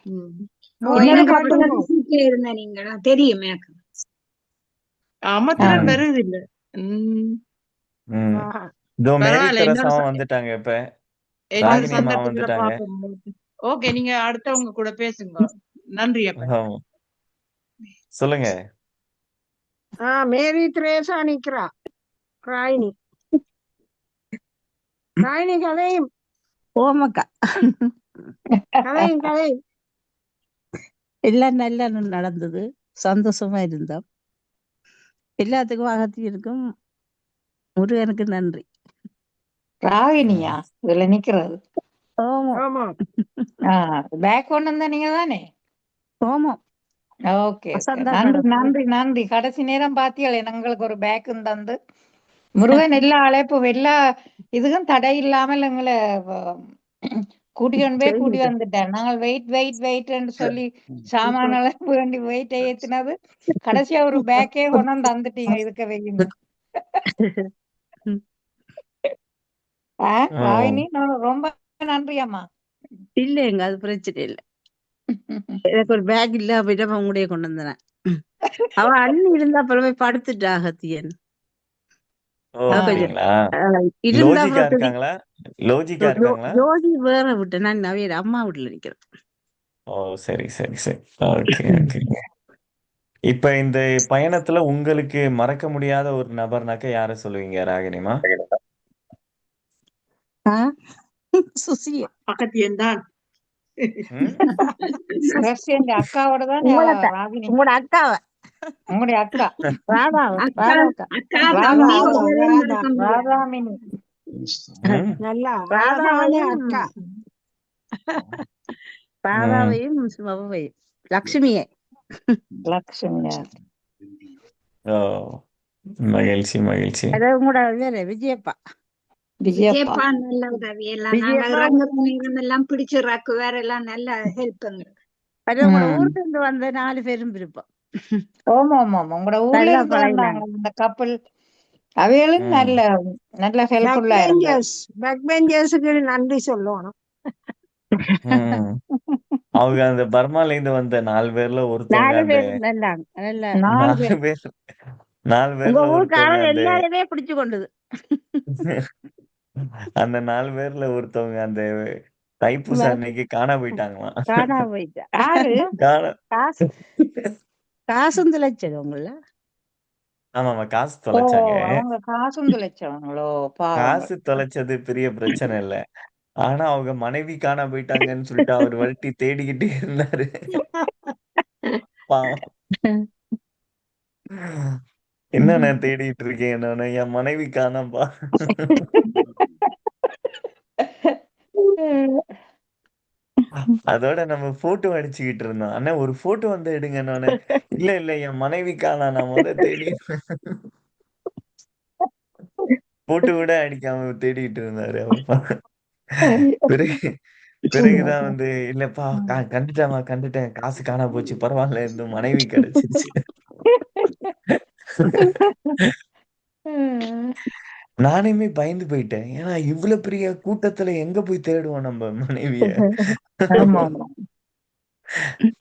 எனக்கு இன்னொரு அப்ப கப்பல். விசிட்ல இருந்தேன் நீங்க தெரியும் எனக்கு. அமர்த்திரம் வருது இல்ல. இதோ மேரி பரவாயில்ல, தெரசாவும் வந்துட்டாங்க. இப்ப இன்னொரு ராகினி அம்மா சந்தர்ப்பத்துல வந்துட்டாங்க. பாப்போம் உங்களுக்கு. ஓகே, நீங்க அடுத்தவங்க கூட பேசுங்க. நன்றி அப்ப. சொல்லுங்க. மேரி திரேசா நிக்கிறா. ராயினி கதையும் ஓமக்கா கதையும் எல்லாம் நல்லா நடந்தது. சந்தோஷமா இருந்தோம். எல்லாத்துக்கும் அகத்தியிருக்கும் முருகனுக்கு நன்றி. ராகினியா இதுல நிக்கிறது? ஆமா பேக் கொண்டு வந்த நீங்க தானே? ஓமோ ஓகே நன்றி நன்றி நன்றி. கடைசி நேரம் பாத்தியாலே எங்களுக்கு ஒரு பேக் தந்து முருகன் எல்லா அழைப்பும் எல்லா இதுக்கும் தடை இல்லாமல் எங்களை கூட்டிக்கொண்டு போய் கூட்டி வந்துட்டேன். நாங்கள் வெயிட் வெயிட் வெயிட்ன்னு சொல்லி சாமான அளப்பு வேண்டி வெயிட் ஏத்தினது கடைசியா ஒரு பேக்கே கொண்டு தந்துட்டீங்க. இதுக்க வைங்க ராகினி, ரொம்ப நன்றி அம்மா. இல்லைங்க, அது பிரச்சனை இல்லை. எனக்கு ஒரு பேக் இல்ல அப்படின்னா உங்களுடைய கொண்டு வந்தேன். அவன் அண்ணி இருந்த அப்புறமே படுத்துட்டா அகத்தியன். ஜோதி வேற விட்டு நான் நவையர் அம்மா வீட்டுல நிக்கிறேன். ஓ சரி சரி சரி. Okay okay. இப்ப இந்த பயணத்துல உங்களுக்கு மறக்க முடியாத ஒரு நபர்னாக்க யார சொல்லுவீங்க ராகினிமா? சுசிய. அகத்தியன் தான். அக்காவோட தான். உங்களோட அக்காவ உங்களுடைய அக்கா ராதாமினி நல்லா அக்கா ராதாவையும் லட்சுமியை மகிழ்ச்சி மகிழ்ச்சி. அதாவது உங்களோட வேற விஜயப்பா விஜயப்பா நல்ல உதவி எல்லாம் எல்லாம் பிடிச்சிடறாக்கு வேற எல்லாம் நல்ல ஹெல்ப் எங்களுக்கு. உங்களோட ஊர்ல இருந்து வந்த 4 பேரும் விருப்பம். ஆமா ஆமா ஆமா. உங்களோட ஊர்ல இருந்து வந்தாங்க இந்த கப்பல். அவைகளும் நல்ல நல்ல ஹெல்ப்ஃபுல்லா பேக் பெஞ்சர்ஸ்க்கு நன்றி சொல்லணும். அவங்க அந்த பர்மால இருந்து வந்த 4 பேர்ல ஒருத்தவங்க. 4 பேர்ல ஒருத்தவங்க எல்லாருமே பிடிச்சு கொண்டது. அந்த 4 பேர்ல ஒருத்தவங்க அந்த தைப்பூச அன்னைக்கு காணா போயிட்டாங்களாம். காசும் தொலைச்சது உங்கள. ஆமாமா, காசு தொலைச்சாங்க. காசும் தொலைச்சவங்களோ? காசு தொலைச்சது பெரிய பிரச்சனை இல்ல. ஆனா அவங்க மனைவி காணா போயிட்டாங்கன்னு சொல்லிட்டு அவர் வழட்டி தேடிக்கிட்டே இருந்தாரு. என்ன தேடிட்டு இருக்கேன் நானு, என் மனைவி காணாம்பா. அதோட நம்ம போட்டோ அடிச்சுக்கிட்டு இருந்தோம். அண்ணா ஒரு போட்டோ வந்து எடுங்க. நானு இல்ல இல்ல என் மனைவி காணா, நான் தேடி போட்டோ கூட அடிக்காம தேடிட்டு இருந்தாரு. பிறகுதான் வந்து இல்லப்பா கண்டுட்டேன், காசு காணா போச்சு, பரவாயில்ல, இந்த மனைவி கிடைச்சிருச்சு. நானுமே பயந்து போயிட்டேன். ஏன்னா இவ்வளவு பெரிய கூட்டத்துல எங்க போய் தேடுவோம் நம்ம மனைவிய.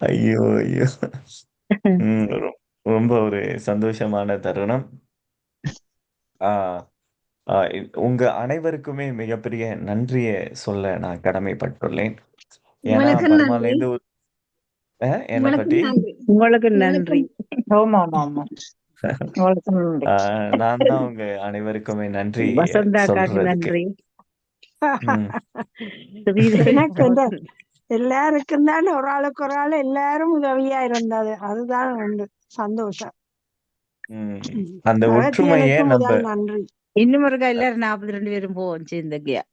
ஐயோ ஐயோ. ரொம்ப ஒரு சந்தோஷமான தருணம். உங்க அனைவருக்குமே மிகப்பெரிய நன்றியை சொல்ல நான் கடமைப்பட்டுள்ளேன். ஏன்னா பர்மால இருந்து என்ன பற்றி உங்களுக்கு நன்றி. நான் தான் உங்க அனைவருக்குமே நன்றி நன்றி. எல்லாருக்கும் தானே ஒரு ஆளுக்கு ஒரு ஆள் எல்லாரும் உதவியா இருந்தது. அதுதான் உண்டு சந்தோஷம். அந்த ஒற்றுமையே நம்ம நன்றி. இன்னும் இருக்கா எல்லாரும் 42 பேரும் போவோம் சேர்ந்தக்கியா.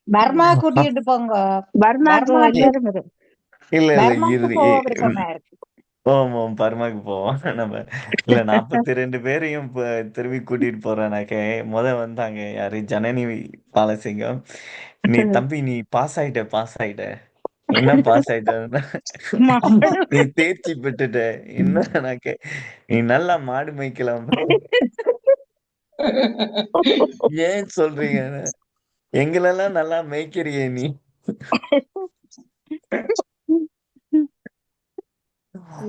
பர்மா கூட்டிட்டு போங்க. பர்மா இல்ல போவோம், பர்மாக்கு போவோம். நம்ம இல்ல 42 பேரையும் திரும்பி கூட்டிட்டு போறேனாக்க வந்தாங்க யாரு, ஜனனி பாலசிங்கம். நீ தம்பி நீ பாஸ் ஆயிட்ட என்ன பாஸ் ஆயிட்டா மாடு நீ தேர்ச்சி பெற்றுட்ட. என்ன நீ நல்லா மாடு மேய்க்கலாம். ஏன் சொல்றீங்க? எங்களெல்லாம் நல்லா மேய்க்கிறியே நீ.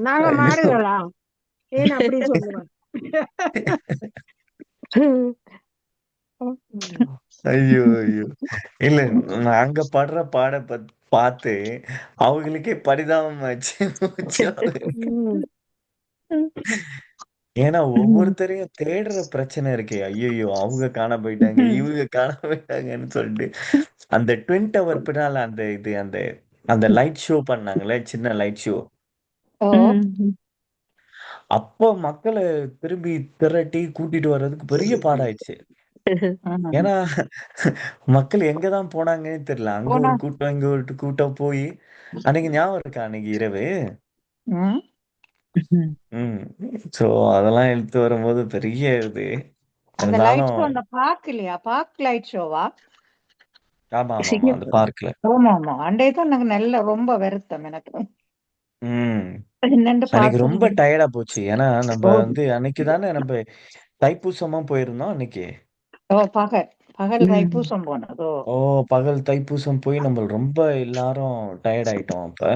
நாங்க ஐயோ மாடுகளா? ஏன் அப்படி சொல்லுவேன்? ஐயோ ஐயோ இல்ல, நாங்க படுற பாட பார்த்து அவங்களுக்கே பரிதாபம் ஆச்சு. ஏன்னா ஒவ்வொருத்தரையும் தேடுற பிரச்சனை இருக்கே. ஐயோ அவங்க காண போயிட்டாங்க, இவங்க காண போயிட்டாங்கன்னு சொல்லிட்டு அந்த ட்வின் டவர் பின்னால அந்த இது அந்த அந்த லைட் ஷோ பண்ணாங்களே, சின்ன லைட் ஷோ. ஓ அப்போ மக்களை திரும்பி திரட்டி கூட்டிட்டு வர்றதுக்கு பெரிய பாடாயிடுச்சு. ஏன்னா மக்கள் எங்கதான் போனாங்கன்னு தெரியல. அங்க போனா ஒரு கூட்டம், இங்க ஒரு கூட்டம் போய் அன்னைக்கு ஞாபகம் இருக்கா? அன்னைக்கு இரவு. ம். ம். சோ அதெல்லாம் எடுத்து வரும்போது பெரிய இது. அந்த லைட் இருந்தாலும் ஷோ அந்த பார்க் இல்லையா, பார்க் லைட் ஷோவா? ஆமா ஆமா ஆமா அந்த பார்க்ல. ஆமா ஆமா, அண்டே தான் எனக்கு நல்ல ரொம்ப வருத்தம் எனக்கு. ம். என்னண்டு அன்னைக்கு பார்க்க ரொம்ப டயர்டா போச்சு. ஏன்னா நம்ம ஓ வந்து அன்னைக்கு தானே நம்ம தைப்பூசமா போயிருந்தோம் அன்னைக்கு. ஓ பகல் பகல் தைப்பூசம் போனதோ. ஓ பகல் தைப்பூசம் போய் நம்ம ரொம்ப எல்லாரும் டயர்ட் ஆயிட்டோம் அப்ப.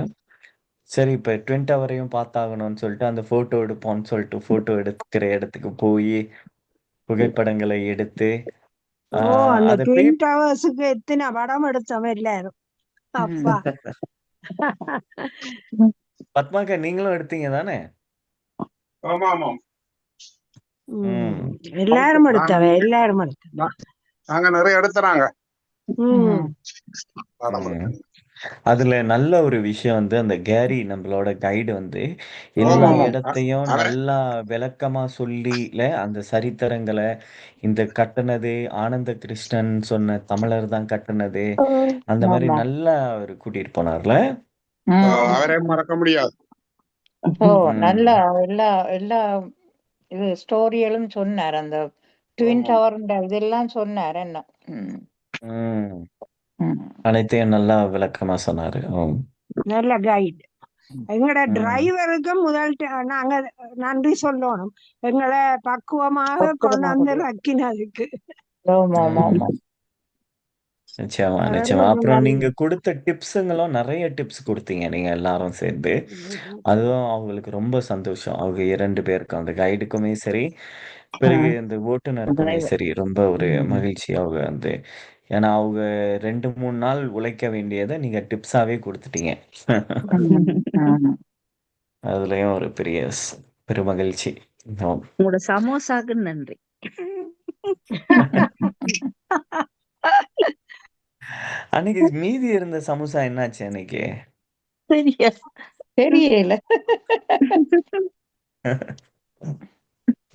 சரி இப்ப ட்வின் டவரையும் பார்த்தாகணும்னு சொல்லிட்டு அந்த போட்டோ எடுப்போம்னு சொல்லிட்டு போட்டோ எடுக்கிற இடத்துக்கு போய் புகைப்படங்களை எடுத்து ஓ, அந்த அதை ட்வின் டவர்ஸுக்கு எத்தனை படம் எடுத்தவன் எல்லாரும். அப்பா. பத்மாக்கா நீங்களும் எடுத்தீங்க தானே? ஆமா ஆமாம். ம். எல்லாரும் நாங்க எடுத்தவன், எல்லாரும் எடுத்தவன். நாங்க நிறைய எடுத்துறாங்க ம். படம் ம். எடுத்து. அதுல நல்ல ஒரு விஷயம் வந்து அந்த கேரி நம்மளோட கைடு வந்து எல்லா ஆமா ஆமாம். இடத்தையும் அவரே நல்லா விளக்கமா சொல்லில அந்த சரித்திரங்களை இந்த கட்டுனது ஆனந்த கிருஷ்ணன் சொன்ன தமிழர் தான் கட்டுனது அந்த மாதிரி ஆமா. நல்லா அவர் கூட்டிட்டு போனார்ல. அவரே மறக்க முடியாது. ஓ ம். நல்லா எல்லா எல்லா இது ஸ்டோரியலும் சொன்னார். அந்த ட்வின் ஆமாம். டவர் இதெல்லாம் சொன்னார் என்ன. ம். ம். ம். அனைத்தையும் நல்லா விளக்கமா சொன்னாரு. நல்ல கைடு. எங்களோட ம். டிரைவருக்கு முதல் நாங்க நன்றி சொல்லணும், எங்களை பக்குவமாக கொண்டாந்து ரக்கினதுக்கு. ஆமா ஆமா ம். ஆமா. நிச்சயமா நிச்சயமா. அவர்களுக்கு அப்புறம் நன்றி. நீங்க கொடுத்த டிப்ஸுங்களும் நிறைய டிப்ஸ் கொடுத்தீங்க நீங்க எல்லாரும் சேர்ந்து. அதுவும் அவங்களுக்கு ரொம்ப சந்தோஷம். அவங்க 2 பேருக்கும் அந்த கைடுக்குமே சரி, பிறகு இந்த ஓட்டுநருக்குமே சரி ரொம்ப ஒரு மகிழ்ச்சி. அவங்க வந்து ஏன்னா அவங்க 2-3 நாள் உழைக்க வேண்டியதை நீங்க டிப்ஸாவே கொடுத்துட்டீங்க. அதுலயும் ஒரு பெரிய பெருமகிழ்ச்சி. ஆம். உங்களோட சமோசாக்கு நன்றி. அன்னைக்கு மீதி இருந்த சமோசா என்னாச்சு அன்னைக்கு? தெரியல.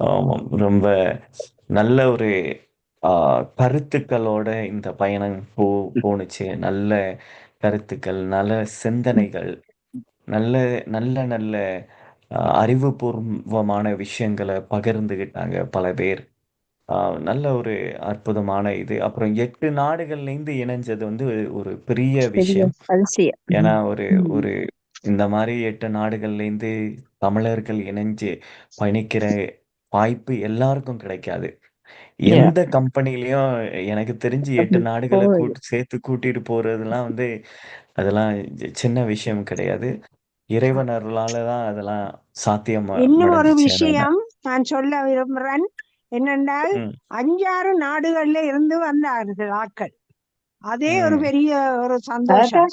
ஆமாம். ரொம்ப நல்ல ஒரு கருத்துக்களோட இந்த பயணம் போணுச்சு. நல்ல கருத்துக்கள், நல்ல சிந்தனைகள், நல்ல நல்ல நல்ல அறிவுபூர்வமான விஷயங்களை பகிர்ந்துகிட்டாங்க பல பேர். நல்ல ஒரு அற்புதமான இது. அப்புறம் 8 நாடுகள்லேருந்து இணைஞ்சது வந்து ஒரு பெரிய விஷயம். அதிசயம். ஏன்னா ஒரு ஒரு இந்த மாதிரி 8 நாடுகள்லேருந்து தமிழர்கள் இணைஞ்சு பயணிக்கிற வாய்ப்பு எல்லாருக்கும் கிடைக்காது. எந்த கம்பெனிலயும் எனக்கு தெரிஞ்சு 8 நாடுகளை சேர்த்து கூட்டிட்டு போறதெல்லாம் வந்து அதெல்லாம் சின்ன விஷயம் கிடையாது. இறைவன் அருளால தான் அதெல்லாம் சாத்தியம் இன்னும் ஒரு அடைஞ்சிச்சு. விஷயம் நான் சொல்ல விரும்புறேன் என்னென்றால், 5-6 நாடுகள்ல இருந்து வந்தார்கள் ஆட்கள். அதே ஒரு பெரிய ஒரு சந்தோஷம்.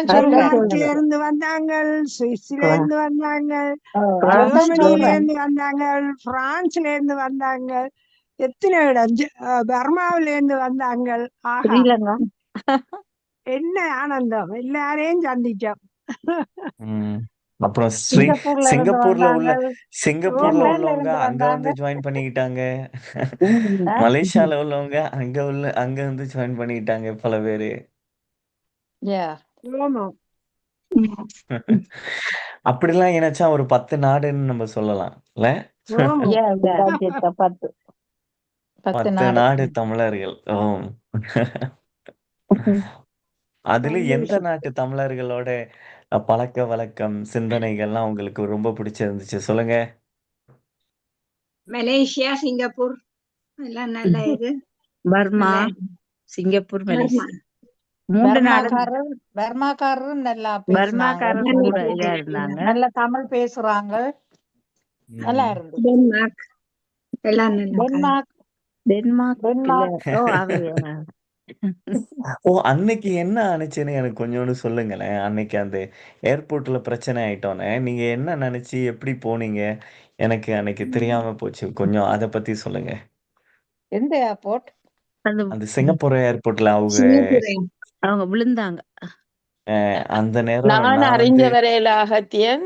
டென்மார்க்ல இருந்து வந்தாங்க, சுவிஸ்ல இருந்து வந்தாங்க, ஜெர்மனில இருந்து வந்தாங்க, பிரான்ஸ்ல இருந்து வந்தாங்க, எத்தனை இடம், பர்மாவில இருந்து வந்தாங்க. ஆஹா, என்ன ஆனந்தம், எல்லாரையும் சந்திச்சோம். அப்புறம் சிங்கப்பூர்ல உள்ளவங்க அங்க வந்து ஜாயின் பண்ணிக்கிட்டாங்க. மலேசியால உள்ளவங்க அங்க வந்து ஜாயின் பண்ணிக்கிட்டாங்க பல பேரு. அப்படிலாம் இணைச்சா ஒரு 10 நாடுன்னு நம்ம சொல்லலாம் இல்ல? 10 நாடு தமிழர்கள். அதுல எந்த சந்தோஷம். நாட்டு தமிழர்களோட பழக்கவழக்கம், சிந்தனைகள்லாம் உங்களுக்கு ரொம்ப பிடிச்சிருந்துச்சு சொல்லுங்க? மலேசியா, சிங்கப்பூர் எல்லாம் நல்ல இது. பர்மா, நல்ல சிங்கப்பூர், பர்மா மலேசியா 3 நாடும் பர்மாக்காரரும் நல்லா பேசினாங்க. பர்மாக்காரர் கூட இதா இருந்தாங்க. நல்ல தமிழ் பேசுறாங்க. நல்லா ம். இருந்துச்சு. டென்மார்க் எல்லாம் நல்ல கதை. டென்மார்க் டென்மார்க் இல்ல. டென்மார்க் ஓ அவையா ஓ! அன்னைக்கு என்ன ஆனுச்சுன்னு எனக்கு கொஞ்சோண்டு சொல்லுங்களேன். அன்னைக்கு அந்த ஏர்போர்ட்ல பிரச்சனை ஆயிட்டோனே, நீங்க என்ன நெனச்சு எப்படி போனீங்க? எனக்கு அன்னைக்கு தெரியாம போச்சு. கொஞ்சம் அத பத்தி சொல்லுங்க. எந்த ஏர்போர்ட்? அந்த அந்த சிங்கப்பூர் ஏர்போர்ட்ல சிங்கப்பூர் அவங்க விழுந்தாங்க. அந்த நேரம் நான் நான் அறிஞ்ச வந்து வரையில அகத்தியன்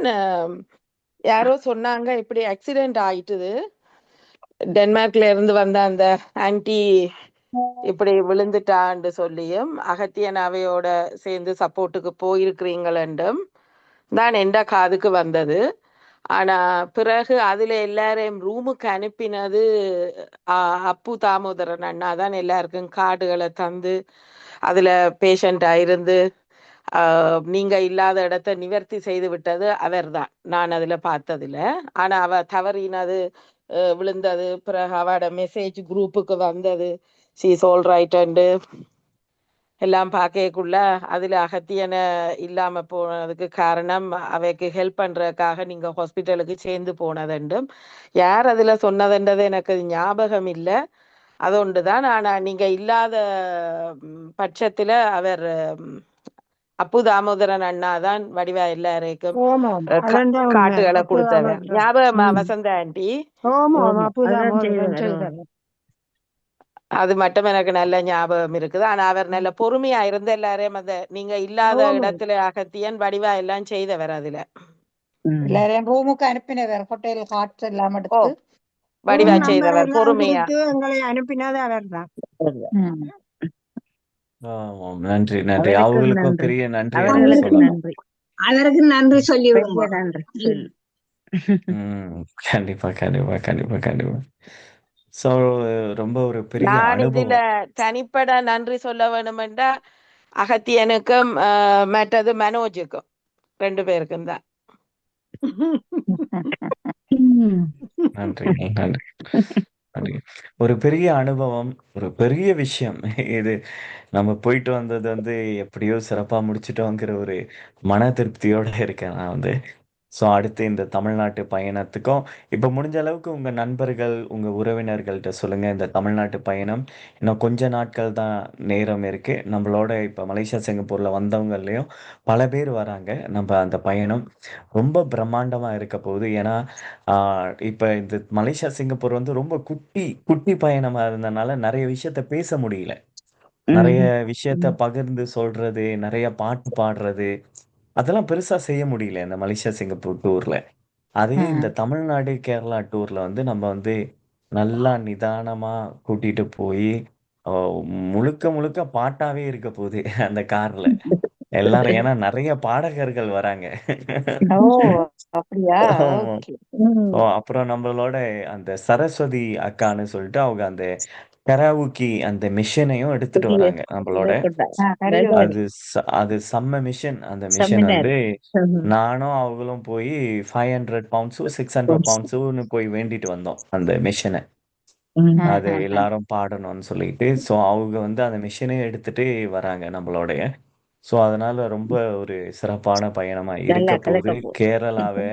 யாரோ சொன்னாங்க இப்படி ஆக்சிடென்ட் ஆயிட்டுது. டென்மார்க்ல இருந்து வந்த அந்த ஆன்டி இப்படி விழுந்துட்டான்னு சொல்லியும் அகத்தியன் அவையோட சேர்ந்து சப்போர்ட்டுக்கு போயிருக்கிறீங்களென்றும் தான் எந்த காதுக்கு வந்தது. ஆனா பிறகு அதுல எல்லாரையும் ரூமுக்கு அனுப்பினது அப்பு தாமோதரன் அண்ணா தான் எல்லாருக்கும் கார்டுகளை தந்து அதுல பேஷண்டா இருந்து நீங்க இல்லாத இடத்த நிவர்த்தி செய்து விட்டது அவர்தான். நான் அதுல பார்த்ததில்ல. ஆனா அவ தவறினது விழுந்தது பிறகு அவட மெசேஜ் குரூப்புக்கு வந்தது ஷீஸ் ஆல் ரைட் அண்டு எல்லாம் பார்க்கக்குள்ள அதுல அகத்தியனை இல்லாம போனதுக்கு காரணம் அவைக்கு ஹெல்ப் பண்றதுக்காக நீங்க ஹாஸ்பிட்டலுக்கு சேர்ந்து போனதுண்டும் யார் அதுல சொன்னதுன்றது எனக்கு ஞாபகம் இல்லை. அது ஒன்றுதான். ஆனா நீங்க இல்லாத பட்சத்துல அவர் அப்பு தாமோதரன் அண்ணா தான் வடிவா எல்லாருக்கும் ஓமாம் அதான் உண்மை. காட்டுகளை கொடுத்தவர். அப்புதாமோதரன். ஞாபகமா வசந்த ஆண்டி? ஓமாம் அதான் அப்புதாமோதரன் செய்தவர். செய்தவர். அது மட்டும் எனக்கு நல்ல ஞாபகம் இருக்குது. ஆனா அவர் நல்ல பொறுமையா இருந்து எல்லாரையும் அந்த நீங்க இல்லாத ஓமாம் இடத்துல அகத்தியன் வடிவா எல்லாம் செய்தவர் அதுல. எல்லாரையும் ரூமுக்கு அனுப்பினவர். ஹோட்டல் ஹாட்ஸ் எல்லாம் ஓ எடுத்து வடிவா ரூம் நம்பர் செய்தவர் எல்லாம் பொறுமையா. கொடுத்து எங்களை அனுப்பினது அவர்தான். ம். ஆமாம். நன்றி, நன்றி. அவருக்கும் அவங்களுக்கும் நன்றி. பெரிய நன்றியை நம்ம அவர்களுக்கு சொல்லணும். நன்றி. அதற்கு நன்றி சொல்லி பெரிய விடுவோம். நன்றி சொல்லு. கண்டிப்பா, கண்டிப்பா, கண்டிப்பா, கண்டிப்பா. ஸோ ரொம்ப ஒரு பெரிய நான் இதுல அனுபவம். தனிப்பட நன்றி சொல்ல வேணுமென்றா அகத்தியனுக்கும் மற்றது மனோஜுக்கும் 2 பேருக்கும் தான். நன்றி, நன்றி, நன்றி. ஒரு பெரிய அனுபவம், ஒரு பெரிய விஷயம். இது நம்ம போயிட்டு வந்தது வந்து எப்படியோ சிறப்பா முடிச்சுட்டோங்கிற ஒரு மன திருப்தியோட இருக்கேன் நான் வந்து. ஸோ அடுத்து இந்த தமிழ்நாட்டு பயணத்துக்கும் இப்போ முடிஞ்ச அளவுக்கு உங்கள் நண்பர்கள் உங்கள் உறவினர்கள்ட்ட சொல்லுங்கள். இந்த தமிழ்நாட்டு பயணம் இன்னும் கொஞ்ச நாட்கள் தான் நேரம் இருக்குது. நம்மளோட இப்போ மலேசியா சிங்கப்பூரில் வந்தவங்களையும் பல பேர் வராங்க. நம்ம அந்த பயணம் ரொம்ப பிரம்மாண்டமாக இருக்க போகுது. ஏன்னா இப்போ இந்த மலேசியா சிங்கப்பூர் வந்து ரொம்ப குட்டி குட்டி பயணமாக இருந்தனால நிறைய விஷயத்த பேச முடியல. நிறைய விஷயத்த பகிர்ந்து சொல்றது, நிறைய பாட்டு பாடுறது, அதெல்லாம் பெருசா செய்ய முடியல இந்த மலேசியா சிங்கப்பூர் டூர்ல. அதே இந்த தமிழ்நாடு கேரளா டூர்ல வந்து நம்ம வந்து நல்லா நிதானமா கூட்டிட்டு போய் முழுக்க முழுக்க பாட்டாவே இருக்க போகுது அந்த கார்ல எல்லாரும். ஏன்னா நிறைய பாடகர்கள் வராங்க. ஓ அப்படியா? ஆமா. ஓகே. அப்புறம் நம்மளோட அந்த சரஸ்வதி அக்கான்னு சொல்லிட்டு அவங்க அந்த கராவுக்கி அந்த மிஷினையும் எடுத்துட்டு வராங்க நம்மளோட. அது அது செம்ம மிஷன். அந்த மிஷன் வந்து நானும் அவங்களும் போய் 500 பவுண்ட்ஸோ 600 பவுண்ட்ஸோன்னு போய் வேண்டிட்டு வந்தோம் அந்த மிஷனை. அது எல்லாரும் பாடணும்னு சொல்லிட்டு. ஸோ அவங்க வந்து அந்த மிஷினே எடுத்துட்டு வராங்க நம்மளோடைய. ஸோ அதனால ரொம்ப ஒரு சிறப்பான பயணமா இருக்க போகுது. கேரளாவை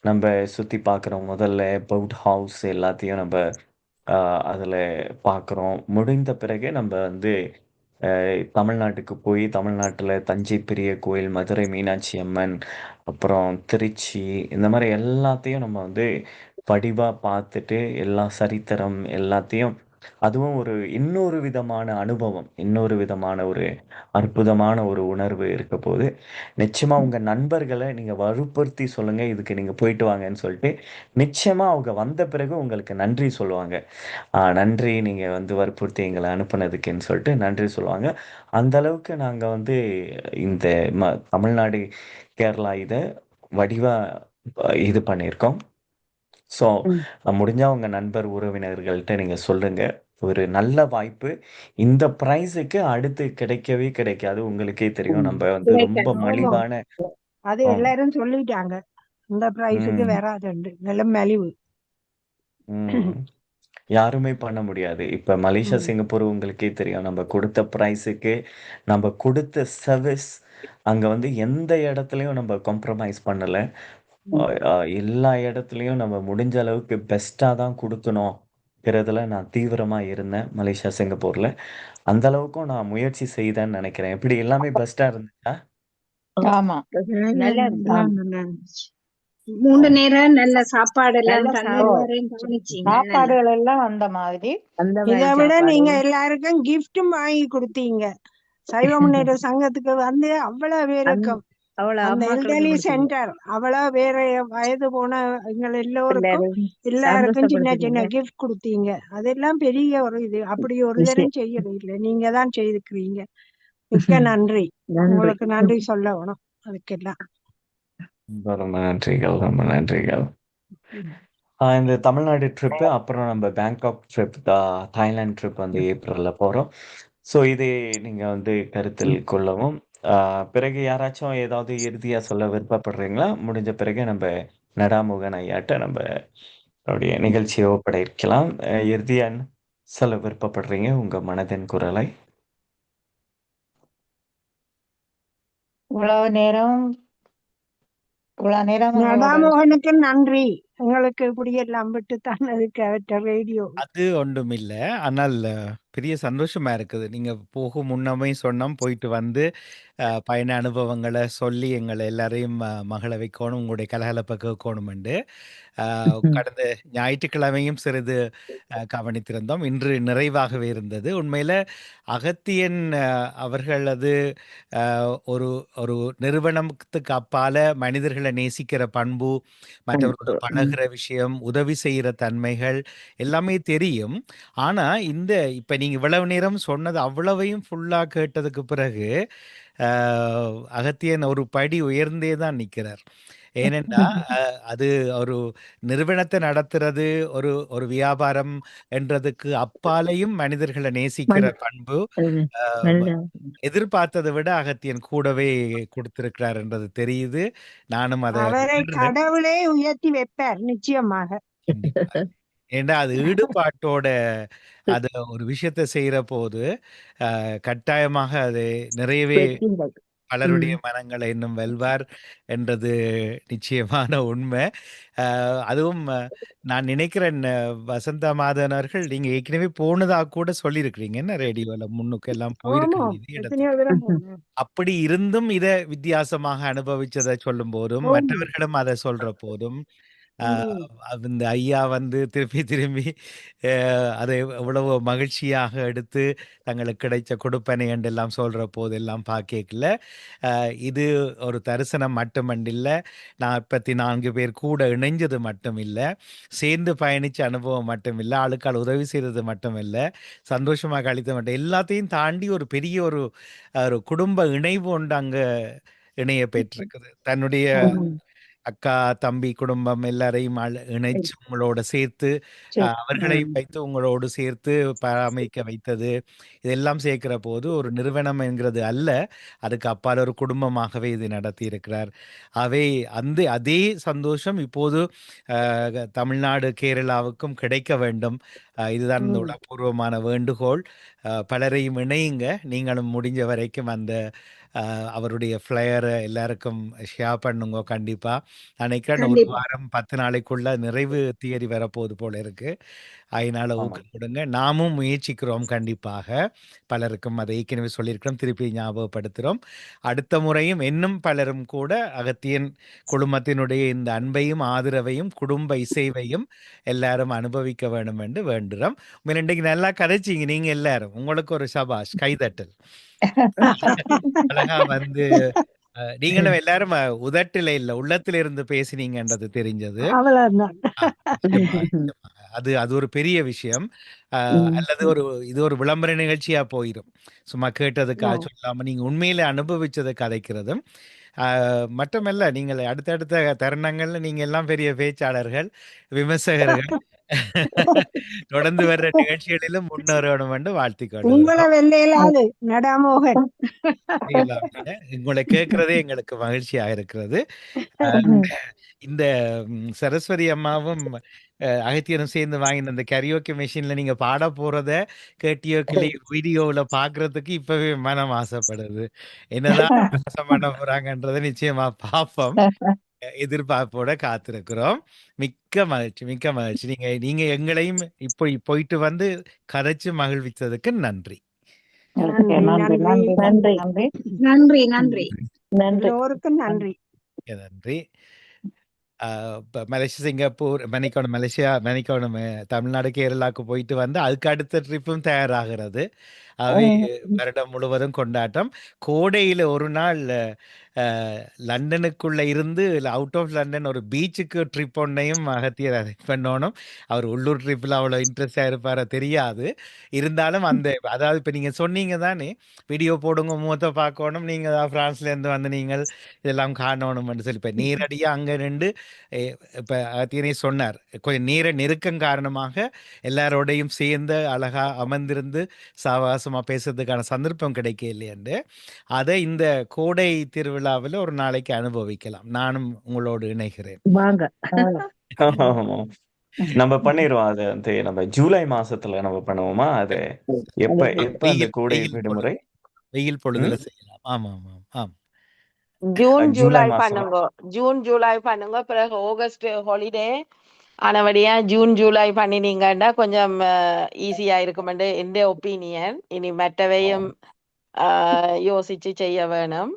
நம்ம சுத்தி பார்க்குறோம். முதல்ல பவுட் ஹவுஸ் எல்லாத்தையும் நம்ம அதில் பார்க்குறோம். முடிந்த பிறகு நம்ம வந்து தமிழ்நாட்டுக்கு போய் தமிழ்நாட்டில் தஞ்சை பெரிய கோயில், மதுரை மீனாட்சி அம்மன், அப்புறம் திருச்சி, இந்த மாதிரி எல்லாத்தையும் நம்ம வந்து வடிவாக பார்த்துட்டு எல்லா சரித்திரம் எல்லாத்தையும் அதுவும் ஒரு இன்னொரு விதமான அனுபவம், இன்னொரு விதமான ஒரு அற்புதமான ஒரு உணர்வு இருக்க போது. நிச்சயமா உங்க நண்பர்களை நீங்க வற்புறுத்தி சொல்லுங்க, இதுக்கு நீங்க போயிட்டு வாங்கன்னு சொல்லிட்டு. நிச்சயமா அவங்க வந்த பிறகு உங்களுக்கு நன்றி சொல்லுவாங்க. நன்றி நீங்க வந்து வற்புறுத்தி எங்களை அனுப்புனதுக்குன்னு சொல்லிட்டு நன்றி சொல்லுவாங்க. அந்த அளவுக்கு நாங்க வந்து இந்த தமிழ்நாடு கேரளா இதை வடிவா இது பண்ணியிருக்கோம். ஸோ ம். முடிஞ்சா உங்க நண்பர், உறவினர்கள்ட்ட நீங்க சொல்லுங்க. ஒரு நல்ல வாய்ப்பு. இந்த பிரைஸுக்கு அடுத்து கிடைக்கவே கிடைக்காது. உங்களுக்கே தெரியும். நம்ம வந்து ரொம்ப ஆமா மலிவான அது ஆம். எல்லாரும் சொல்லிட்டாங்க. இந்த பிரைஸுக்கு ம். வராதுண்டு நல்ல மலிவு. ம். யாருமே பண்ண முடியாது. இப்ப மலேசியா, ம். சிங்கப்பூர் உங்களுக்கே தெரியும். நம்ம கொடுத்த பிரைஸுக்கு, நம்ம கொடுத்த சர்வீஸ், அங்க வந்து எந்த இடத்துலயும் நம்ம காம்ப்ரமைஸ் பண்ணல. அ ம். அ எல்லா இடத்துலயும் நம்ம முடிஞ்ச அளவுக்கு பெஸ்ட்டா தான் குடுக்கணும்ங்கிறதுல நான் தீவிரமா இருந்தேன். மலேசியா, சிங்கப்பூர்ல. அந்த அளவுக்கும் நான் முயற்சி செய்தேன்னு நெனைக்கிறேன். எப்படி எல்லாமே பெஸ்ட்டா இருந்துச்சா? ஆமா. நல்லா இருந்துச்சு. எல்லாம் நல்லா இருந்துச்சு. 3 ஓ! நேரம் நல்ல சாப்பாடு எல்லாம் நல்ல தந்து ஓ எல்லாரையும் கவனிச்சீங்க நல்லா. சாப்பாடுகள் எல்லாம் அந்த மாதிரி. அந்த இதை மாதிரி விட சாப்பாடு நீங்க எல்லாருக்கும் கிஃப்டும் வாங்கி கொடுத்தீங்க. சைவ முன்னேற்ற சங்கத்துக்கு வந்து அவ்வளவு பேருக்கும் அவ்வளவு அந்த அம்மாக்களுக்கு எல்டர்லி கொடுத்தீங்க. சென்டர் அவ்வளவு பேரு வயது போன எங்கள் எல்லோருக்கும் எல்லாரையும் சின்ன சின்ன சந்தோஷப்படுத்தினீங்க. கிஃப்ட் கொடுத்தீங்க. அதெல்லாம் பெரிய ஒரு இது. அப்படி ஒரு தரம் விஷயம். செய்யறது இல்லை, நீங்க தான் செய்துக்கிறீங்க. மிக்க நன்றி. நன்றி. உங்களுக்கு நன்றி சொல்ல வேணும் அதுக்கெல்லாம். ரொம்ப நன்றிகள். ரொம்ப நன்றிகள். ம். இந்த தமிழ்நாடு ட்ரிப்பு, அப்புறம் நம்ம பேங்காக் ட்ரிப், தாய்லாந்து ட்ரிப் வந்து ஏப்ரல்ல போறோம். ஸோ இதை நீங்க வந்து கருத்தில் கொள்ளவும். பிறகு யாராச்சும் ஏதாவது இறுதியா சொல்ல விருப்பப்படுறீங்களா? முடிஞ்ச பிறகு நம்ம நடாமுகன் ஐயாட்ட நம்ம அவருடைய நிகழ்ச்சியை ஒப்படைக்கலாம். இறுதியா என்ன சொல்ல விருப்பப்படுறீங்க உங்க மனதின் குரலை? இவ்வளவு நேரம் எங்களோட நடாமோகனுக்கு நன்றி. எங்களுக்கு இப்படி எல்லாம் விட்டு தந்ததுக்கு அவற்ற ரேடியோ. அது ஒன்றுமில்ல. ஆனால் பெரிய சந்தோஷமா இருக்குது. நீங்க போகும் முன்னமே சொன்னோம், போயிட்டு வந்து பயண அனுபவங்கள சொல்லி எங்கள எல்லாரையும் மகிழ வைக்கணும், உங்களுடைய கலகலப்ப கேட்கணுமெண்டு. கடந்த ஞாயிற்றுக்கிழமையும் சிறிது கவனித்திருந்தோம். இன்று நிறைவாகவே இருந்தது. உண்மையில அகத்தியன் அவர்களது ஒரு ஒரு நிறுவனத்துக்கு அப்பால மனிதர்களை நேசிக்கிற பண்பு, மற்றவர்களோட பழகுற விஷயம், உதவி செய்கிற தன்மைகள் எல்லாமே தெரியும். ஆனா, இப்ப நீங்க இவ்வளவு நேரம் சொன்னது அவ்வளவையும் ஃபுல்லா கேட்டதுக்கு பிறகு, அ அகத்தியன் ஒரு படி உயர்ந்தே தான் நிக்கிறார். ஏனென்றா, அது ஒரு நிறுவனத்தை நடத்துறது, ஒரு ஒரு வியாபாரம் என்றதுக்கு அப்பாலேயும் மனிதர்களை நேசிக்கிற பண்பு, அ எதிர்பார்த்ததை விட அகத்தியன் கூடவே கொடுத்திருக்கிறார் என்றது தெரியுது. நானும் அதை அவரை உணர்றேன். கடவுளே உயர்த்தி வைப்பார் நிச்சயமாக. கண்டிப்பா. ஏன்டா அது ஈடுபாட்டோட அது ஒரு விஷயத்த செய்யற போது, கட்டாயமாக அது நிறையவே பலருடைய மனங்களை இன்னும் வெல்வார் என்றது நிச்சயமான உண்மை. அதுவும் நான் நினைக்கிறேன், வசந்தா மாதன் அவர்கள் நீங்க ஏற்கனவே போனதா கூட சொல்லியிருக்கிறீங்க. என்ன ரேடியோல முன்னுக்கு எல்லாம் ஆமா, போயிருக்கிறீங்க இதே எத்தனையோ இடத்துக்கு. தரம் போனோம். அப்படி இருந்தும் இத வித்தியாசமாக அனுபவிச்சதை சொல்லும் போதும், ஆமா. மற்றவர்களும் அதை சொல்ற போதும், ஆ ம். இந்த ஐயா வந்து திருப்பி திரும்பி அ அதை எவ்வளவு மகிழ்ச்சியாக எடுத்து தங்களுக்கு கிடைச்ச கொடுப்பனை என்றெல்லாம் சொல்ற போதெல்லாம் பார்க்கைக்குள்ள, இது ஒரு தரிசனம் மட்டுமண்டில்ல, 44 பேர் கூட இணைஞ்சது மட்டும் இல்ல, சேர்ந்து பயணிச்ச அனுபவம் மட்டும் இல்ல, ஆளுக்காள் உதவி செய்தது மட்டும் இல்ல, சந்தோஷமா கழித்தது மட்டும் எல்லாத்தையும் தாண்டி ஒரு பெரிய ஒரு ஒரு குடும்ப இணைவு ஒன்று அங்க இணைய பெற்றிருக்குது. தன்னுடைய அக்கா, தம்பி குடும்பம் எல்லாரையும் இணைச்சு உங்களோட சேர்த்து, அவர்களை வைத்து உங்களோடு சேர்த்து பராமரிக்க வைத்தது. இதெல்லாம் சேர்க்கிற போது ஒரு நிறுவனம் என்கிறது அல்ல, அதுக்கு அப்பால் ஒரு குடும்பமாகவே இது நடத்தி இருக்கிறார். அவை அதே சந்தோஷம் இப்போது தமிழ்நாடு, கேரளாவுக்கும் கிடைக்க வேண்டும். இதுதான் இந்த உளப்பூர்வமான வேண்டுகோள். பலரையும் இணையுங்க. நீங்களும் முடிஞ்ச வரைக்கும் அந்த அவருடைய ஃப்ளையரை எல்லாருக்கும் ஷேர் பண்ணுங்க கண்டிப்பா. நினைக்கிறேன் ஒரு கண்டிப்பா. வாரம் 10 நாளைக்குள்ள நிறைவு தியரி வரப்போகுது போல இருக்கு. அதனால ஆமா. ஊக்கம் கொடுங்க. நாமும் முயற்சிக்கிறோம் கண்டிப்பாக. பலருக்கும் அதை ஏற்கனவே சொல்லியிருக்கிறோம். திருப்பி ஞாபகப்படுத்துகிறோம். அடுத்த முறையும் இன்னும் பலரும் கூட அகத்தியன் குழுமத்தினுடைய இந்த அன்பையும், ஆதரவையும், குடும்ப இசைவையும் எல்லாரும் அனுபவிக்க வேண்டும் என்று வேண்டுறோம். இன்றைக்கு நல்லா கதைச்சிங்க நீங்க எல்லாரும். உங்களுக்கு ஒரு சபாஷ் கைதட்டல். அழகா வந்து நீங்களும் எல்லாரும் உதட்டில இல்ல, உள்ளத்தில இருந்து பேசினீங்கன்றது தெரிஞ்சது. அவ்வளவுதான். நிச்சயமா, நிச்சயமா. அது ஒரு பெரிய விஷயம். அல்லது இது ஒரு விளம்பர நிகழ்ச்சியா போயிரும். சும்மா கேட்டதுக்காக சொல்லாம, நீங்க உண்மையிலே அனுபவிச்சத கதைக்கிறதும், மட்டுமல்ல, நீங்கள் அடுத்தடுத்த தருணங்கள்ல நீங்க எல்லாம் பெரிய பேச்சாளர்கள், விமர்சகர்கள். தொடர்ந்து வர்ற நிகழ்ச்சிகளிலும் முன்னேறணும் என்று வாழ்த்திக் உங்களை கொள்ளுகிறோம். வெல்லையிலாது நடாமோகன். உங்களை கேட்கிறதே எங்களுக்கு மகிழ்ச்சியாக இருக்கிறது. இந்த சரஸ்வதி அம்மாவும் அகத்தியனும் சேர்ந்து வாங்கின அந்த கரியோக்கி மெஷின்ல நீங்க பாட போறத கேட்டியோக்கிளி வீடியோவில் பாக்குறதுக்கு இப்பவே மனம் ஆசைப்படுது. என்னதான் பண்ண போறாங்கன்றதை நிச்சயமா பார்ப்போம். எதிர்பார்ப்போட காத்திருக்கிறோம். மிக்க மகிழ்ச்சி, மிக்க மகிழ்ச்சி. நீங்க எங்களையும் இப்போ போயிட்டு வந்து கதைச்சு மகிழ்வித்ததுக்கு நன்றி. நன்றி நன்றி நன்றி நன்றி நன்றி நன்றி நன்றி எல்லோருக்கும் நன்றி. நன்றி. மலேசியா, சிங்கப்பூர், மணிக்கோணம், தமிழ்நாடு, கேரளாவுக்கு போயிட்டு வந்து அதுக்கு அடுத்த ட்ரிப்பும் தயாராகிறது. அவை வருடம் முழுவதும் கொண்டாட்டம். கோடையில் ஒரு நாள் லண்டனுக்குள்ள இருந்து அவுட் ஆஃப் லண்டன் ஒரு பீச்சுக்கு ட்ரிப் ஒன்றையும் அகத்தியர் அரேஞ்ச் பண்ணணும். அவர் உள்ளூர் ட்ரிப்பில் அவ்வளோ இன்ட்ரெஸ்டாக இருப்பார தெரியாது. இருந்தாலும் அதாவது இப்போ நீங்கள் சொன்னீங்க தானே, வீடியோ போடுங்க, முகத்தை பார்க்கணும், நீங்கள் தான் ஃப்ரான்ஸ்லேருந்து வந்து நீங்கள் இதெல்லாம் காணணும்னு சொல்லி இப்போ நேரடியாக அங்கே நின்று இப்போ அகத்தியனே சொன்னார், கொஞ்சம் நெருக்கம் காரணமாக எல்லாரோடையும் சேர்ந்து அழகா அமர்ந்திருந்து சாவாசமாக பேசுறதுக்கான சந்தர்ப்பம் கிடைக்க இல்லையன்று. அதை இந்த கோடை திருவிழாவில் ஒரு நாளைக்கு அனுபவிக்கலாம். நானும் உங்களோடு இணைகிறேன். வாங்க. நம்ம பண்ணிடுவோம். அது வந்து நம்ம ஜூலை மாசத்துல நம்ம பண்ணுவோமா? அது எப்ப அந்த கோடை விடுமுறை வெயில் பொழுதுல செய்யலாம். ஆமா ஆமா ஆம். ஜூன் ஜூலை பண்ணுங்க. ஜூன் ஜூலை பண்ணுங்க. பிறகு ஆகஸ்ட் ஹாலிடே ஆனபடியா ஜூன் ஜூலை பண்ணினீங்கன்னா கொஞ்சம் ஈஸியா இருக்குமென்று என்ற ஒப்பீனியன். இனி மற்றவையும் யோசிச்சு செய்ய வேணும்.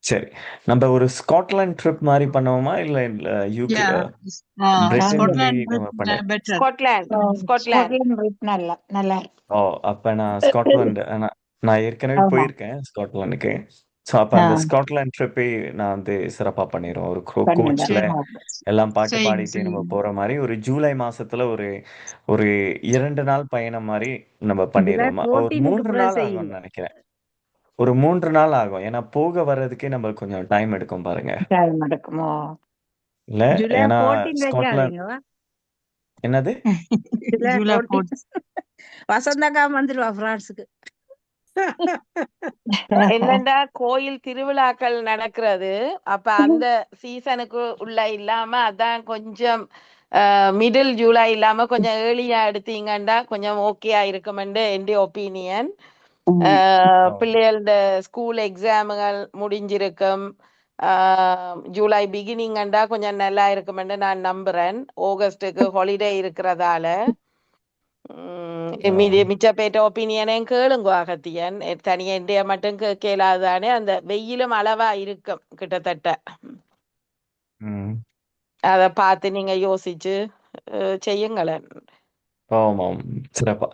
சரி, நம்ம ஒரு ஸ்காட்லாந்து ட்ரிப் மாதிரி பண்ணுவோமா? இல்ல யூகே அப்ப நான் ஸ்காட்லாந்து நான் ஏற்கனவே போயிருக்கேன் ஸ்காட்லாந்துக்கு. ஸோ அப்போ அந்த ஸ்காட்லாந்து ட்ரிப்பை நான் வந்து சிறப்பாக பண்ணிடுவோம். ஒரு கோச்ல எல்லாம் பாட்டு பாடிட்டு நம்ம போற மாதிரி ஒரு ஜூலை மாசத்துல ஒரு 2 நாள் பயணம் மாதிரி நம்ம பண்ணிடுவோம். ஒரு 3 நாள் ஆகும்னு நினைக்கிறேன். ஒரு 3 நாள் ஆகும். ஏன்னா போக வர்றதுக்கே நம்ம கொஞ்சம் டைம் எடுக்கும் பாருங்க. டைம் எடுக்குமோ இல்ல? ஏன்னா ஸ்காட்லாந்து என்னது வசந்தாக்கா வந்துருவா பிரான்ஸுக்கு. என்னண்டா கோயில் திருவிழாக்கள் நடக்கிறது. அப்ப அந்த சீசனுக்கு உள்ள இல்லாம அதான் கொஞ்சம் மிடில் ஜூலை இல்லாம கொஞ்சம் ஏர்லியா எடுத்தீங்கண்டா கொஞ்சம் ஓகேயா இருக்குமென்று என்னுடைய ஒப்பீனியன். பிள்ளைகளோட ஸ்கூல் எக்ஸாமுகள் முடிஞ்சிருக்கும். ஜூலை பிகினிங்கண்டா கொஞ்சம் நல்லா இருக்குமென்று நான் நம்புறேன். ஆகஸ்டுக்கு ஹாலிடே இருக்கிறதால மிச்ச பேட்ட ஒப்பீனியனையும் கேளுங்க அகத்தியன். தனியா இந்தியா மட்டும் கேளாதானே. அந்த வெயிலும் அளவா இருக்கும் கிட்டத்தட்ட. அத பார்த்து நீங்க யோசிச்சு செய்யுங்களேன். ஆமாம், சிறப்பா.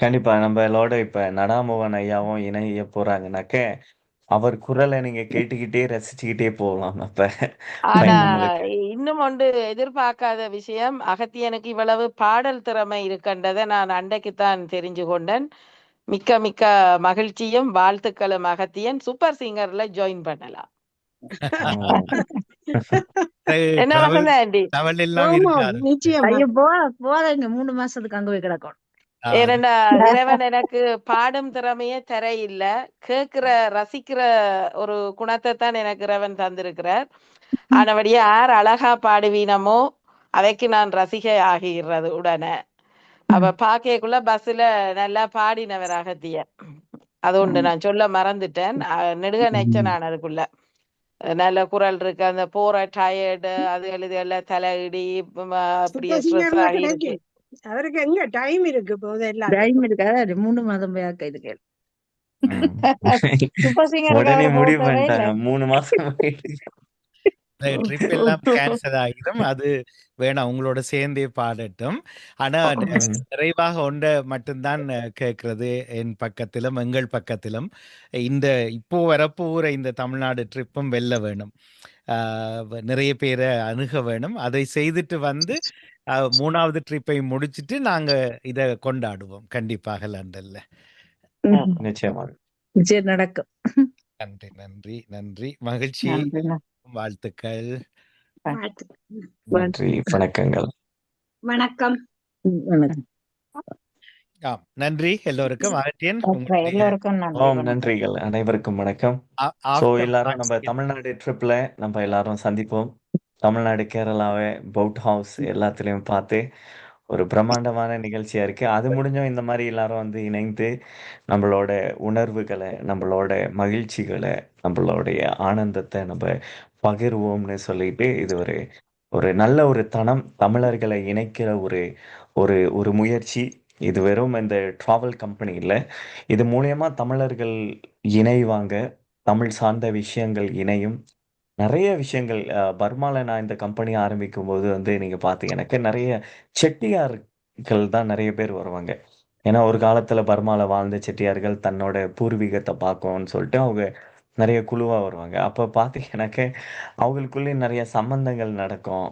கண்டிப்பா நம்மளோட இப்ப நடாமோகன் ஐயாவும் இணைய போறாங்கனாக்க அவர் குரலை நீங்க கேட்டுக்கிட்டே ரசிச்சுக்கிட்டே போகலாம். அப்ப ஆனா இன்னும் ஒன்று எதிர்பார்க்காத விஷயம், அகத்தியனுக்கு இவ்வளவு பாடல் திறமை இருக்கின்றதை நான் அன்றைக்குத்தான் தெரிஞ்சு கொண்டேன். மிக்க மிக்க மகிழ்ச்சியும் வாழ்த்துக்களும் அகத்தியன். சூப்பர் சிங்கர்ல ஜாயின் பண்ணலாம். என்ன வசந்தா ஆண்டி? போறீங்க 3 மாசத்துக்கு அங்க போய் கிடக்கணும். ஏனண்டா இறைவன் எனக்கு பாடும் திறமையே தர இல்ல, கேட்கிற ரசிக்கிற ஒரு குணத்தை தான் எனக்கு இறைவன் தந்திருக்கிறார். ஆனபடியே யார் அழகா பாடுவீனமோ அவைக்கு நான் ரசிகை ஆகிறது உடனே. அப்ப பாக்கைக்குள்ள பஸ்ல நல்லா பாடினவர் அகத்தியர். அது ஒன்று நான் சொல்ல மறந்துட்டேன். நெடுக நெச்ச நான் அதுக்குள்ள நல்ல குரல் இருக்கு. அந்த போற டயர்டு அது எழுதியெல்லாம் தலையிடி அப்படியே ஸ்ட்ரெஸ் ஆகி இருக்கு. அவருக்கு எங்க டைம் இருக்கு? டைம் இருக்காது. 3 மாதம் போயாக்க இதுக்கு உடனே முடிவு பண்ணிட்டாங்க 3 மாசம் ட்ரிப் எல்லாம் கேன்சல் ஆகிடும். அது வேணாம், உங்களோட சேர்ந்தே பாடட்டும். ஆனா நிறைவாக ஒன்றை மட்டும்தான் கேட்கறது என் பக்கத்திலும் எங்கள் பக்கத்திலும், இந்த இப்போ வரப்போகிற இந்த தமிழ்நாடு ட்ரிப்பும் வெல்ல வேணும். நிறைய பேரை அணுக வேணும். அதை செய்துட்டு வந்து 3வது ட்ரிப்பை முடிச்சுட்டு நாங்க இதை கொண்டாடுவோம் கண்டிப்பாக லண்டன்ல. நிச்சயமாக நிச்சயம் நடக்கும். நன்றி, நன்றி, நன்றி. மகிழ்ச்சி. நன்றி. வாழ்த்துக்கள். வாழ்த்துக்கள். நன்றி, வணக்கங்கள். வணக்கம். வணக்கம். ஆம், நன்றி எல்லோருக்கும். ஆர்டியன் உங்களுடைய எல்லோருக்கும் நன்றி. ஓம் வணக்கம். நன்றிகள் அனைவருக்கும் வணக்கம். ஸோ ஆஃப்டர் எல்லாரும் நம்ம மார்க்ஸ் தமிழ்நாடு ட்ரிப்ல நம்ம எல்லாரும் சந்திப்போம். தமிழ்நாடு, கேரளாவை, போட் ஹவுஸ் எல்லாத்துலேயும் பார்த்து ஒரு பிரம்மாண்டமான நிகழ்ச்சியா இருக்கு. அது முடிஞ்சும் இந்த மாதிரி எல்லாரும் வந்து இணைந்து நம்மளோட உணர்வுகளை, நம்மளோட மகிழ்ச்சிகளை, நம்மளுடைய ஆனந்தத்தை நம்ம பகிர்வோம்னு சொல்லிட்டு இது ஒரு ஒரு நல்ல ஒரு தனம், தமிழர்களை இணைக்கிற ஒரு ஒரு ஒரு முயற்சி. இது வெறும் இந்த டிராவல் கம்பெனி இல்லை, இது மூலியமா தமிழர்கள் இணைவாங்க, தமிழ் சார்ந்த விஷயங்கள் இணையும். நிறைய விஷயங்கள் பர்மால நான் இந்த கம்பெனி ஆரம்பிக்கும் போது வந்து நீங்க பார்த்தீங்கன்னாக்க நிறைய செட்டியார்கள் தான் நிறைய பேர் வருவாங்க. ஏன்னா ஒரு காலத்துல பர்மால வாழ்ந்த செட்டியார்கள் தன்னோட பூர்வீகத்தை பார்க்கணும்னு சொல்லிட்டு அவங்க நிறைய குழுவா வருவாங்க. அப்ப பார்த்தீங்கன்னாக்க அவங்களுக்குள்ளேயும் நிறைய சம்பந்தங்கள் நடக்கும்,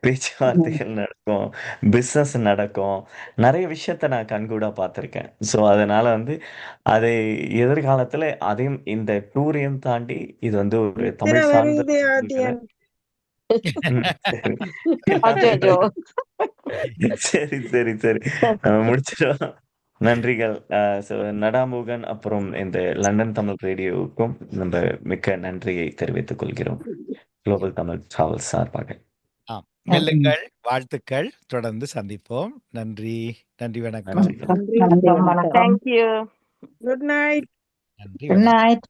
பேச்சுவார்த்தைகள் நடக்கும், பிஸ்னஸ் நடக்கும். நிறைய விஷயத்த நான் கண்கூடா பார்த்துருக்கேன். ஸோ அதனால வந்து அதை எதிர்காலத்துல அதையும் இந்த டூரையும் தாண்டி இது வந்து ஒரு இத்தனை தமிழ் சார்ந்த வருது உணர்வுகளை ஆர்டியன். சரி. அச்சோ. சரி, சரி, சரி. நம்ம முடிச்சிடும். நன்றிகள். நடாமோகன் அப்புறம் இந்த லண்டன் தமிழ் ரேடியோவுக்கும் நம்ம மிக்க நன்றியை தெரிவித்துக் கொள்கிறோம், குளோபல் தமிழ் டிராவல் சார்பாக. ஆம், வெல்லுங்கள். வாழ்த்துக்கள். தொடர்ந்து சந்திப்போம். நன்றி, நன்றி, வணக்கம். நன்றி. நன்றி. வணக்கம். வணக்கம். தேங்க்யூ. Good night. நன்றி, குட் வணக்கம். நைட்.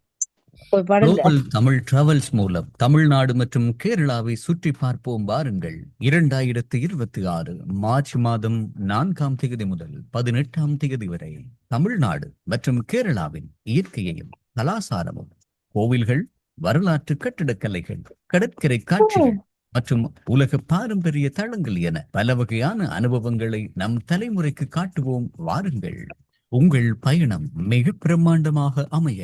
போய் படுங்க. குளோபல் தமிழ் டிராவல்ஸ் மூலம் தமிழ்நாடு மற்றும் கேரளாவை சுற்றி பார்ப்போம் வாருங்கள். 2026 மார்ச் மாதம் 4ஆம் தேதி முதல் 18ஆம் தேதி வரை தமிழ்நாடு மற்றும் கேரளாவின் இயற்கையையும் கலாசாரமும், கோவில்கள், வரலாற்று கட்டிடக்கலைகள், கடற்கரை காட்சிகள் மற்றும் உலக பாரம்பரிய தளங்கள் என பல வகையான அனுபவங்களை நம் தலைமுறைக்கு காட்டுவோம் வாருங்கள். உங்கள் பயணம் மிக பிரம்மாண்டமாக அமைய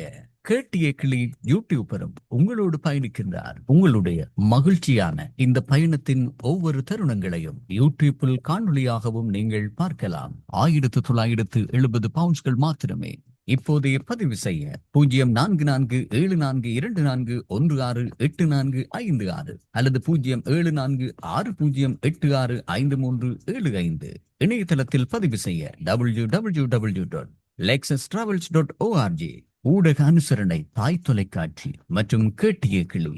கேட்டிய கிளி யூடியூபரும் உங்களோடு பயணிக்கின்றார். உங்களுடைய மகிழ்ச்சியான இந்த பயணத்தின் ஒவ்வொரு தருணங்களையும் யூடியூப்பில் காணொளியாகவும் நீங்கள் பார்க்கலாம். 1970 பவுண்ட்ஸ்கள் மாத்திரமே. இப்போதைய பதிவு செய்ய 0442241684 அல்லது 0746086535. இணையதளத்தில் பதிவு செய்ய www.lexustravels.org. ஊடக அனுசரணை தாய் தொலைக்காட்சி மற்றும் கேட்டிய கிளி.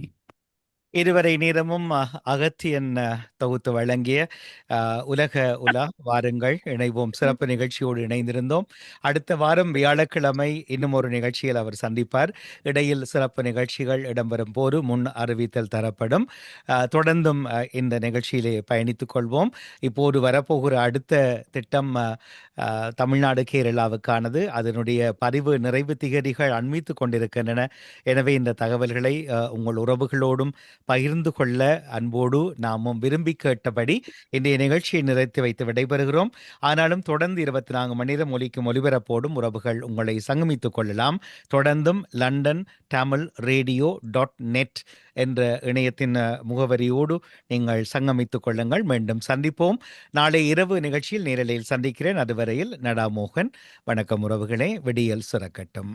இதுவரை நேரமும் அகத்தியன் தொகுத்து வழங்கிய உலக உலா வாருங்கள் இணைவோம் சிறப்பு நிகழ்ச்சியோடு இணைந்திருந்தோம். அடுத்த வாரம் வியாழக்கிழமை இன்னும் ஒரு நிகழ்ச்சியில் அவர் சந்திப்பார். இடையில் சிறப்பு நிகழ்ச்சிகள் இடம்பெறும் போது முன் அறிவித்தல் தரப்படும். தொடர்ந்தும் இந்த நிகழ்ச்சியிலே பயணித்துக் கொள்வோம். இப்போது வரப்போகிற அடுத்த திட்டம் தமிழ்நாடு கேரளாவுக்கானது. அதனுடைய பதிவு நிறைவு திகதிகள் அண்மித்துக் கொண்டிருக்கின்றன. எனவே இந்த தகவல்களை உங்கள் உறவுகளோடும் பகிர்ந்து கொள்ள அன்போடு நாமும் விரும்பி கேட்டபடி இன்றைய நிகழ்ச்சியை நிறைத்து வைத்து விடைபெறுகிறோம். ஆனாலும் தொடர்ந்து 24 மணி நேரம் ஒலிக்கும் ஒலிபரப்போடும் உறவுகள் உங்களை சங்கமித்துக் கொள்ளலாம். தொடர்ந்தும் லண்டன் தமிழ் ரேடியோ.net என்ற இணையத்தின் முகவரியோடு நீங்கள் சங்கமித்துக் கொள்ளுங்கள். மீண்டும் சந்திப்போம். நாளை இரவு நிகழ்ச்சியில் நேரலையில் சந்திக்கிறேன். அதுவரையில் நடாமோகன். வணக்கம் உறவுகளே. விடியல் சிறக்கட்டும்.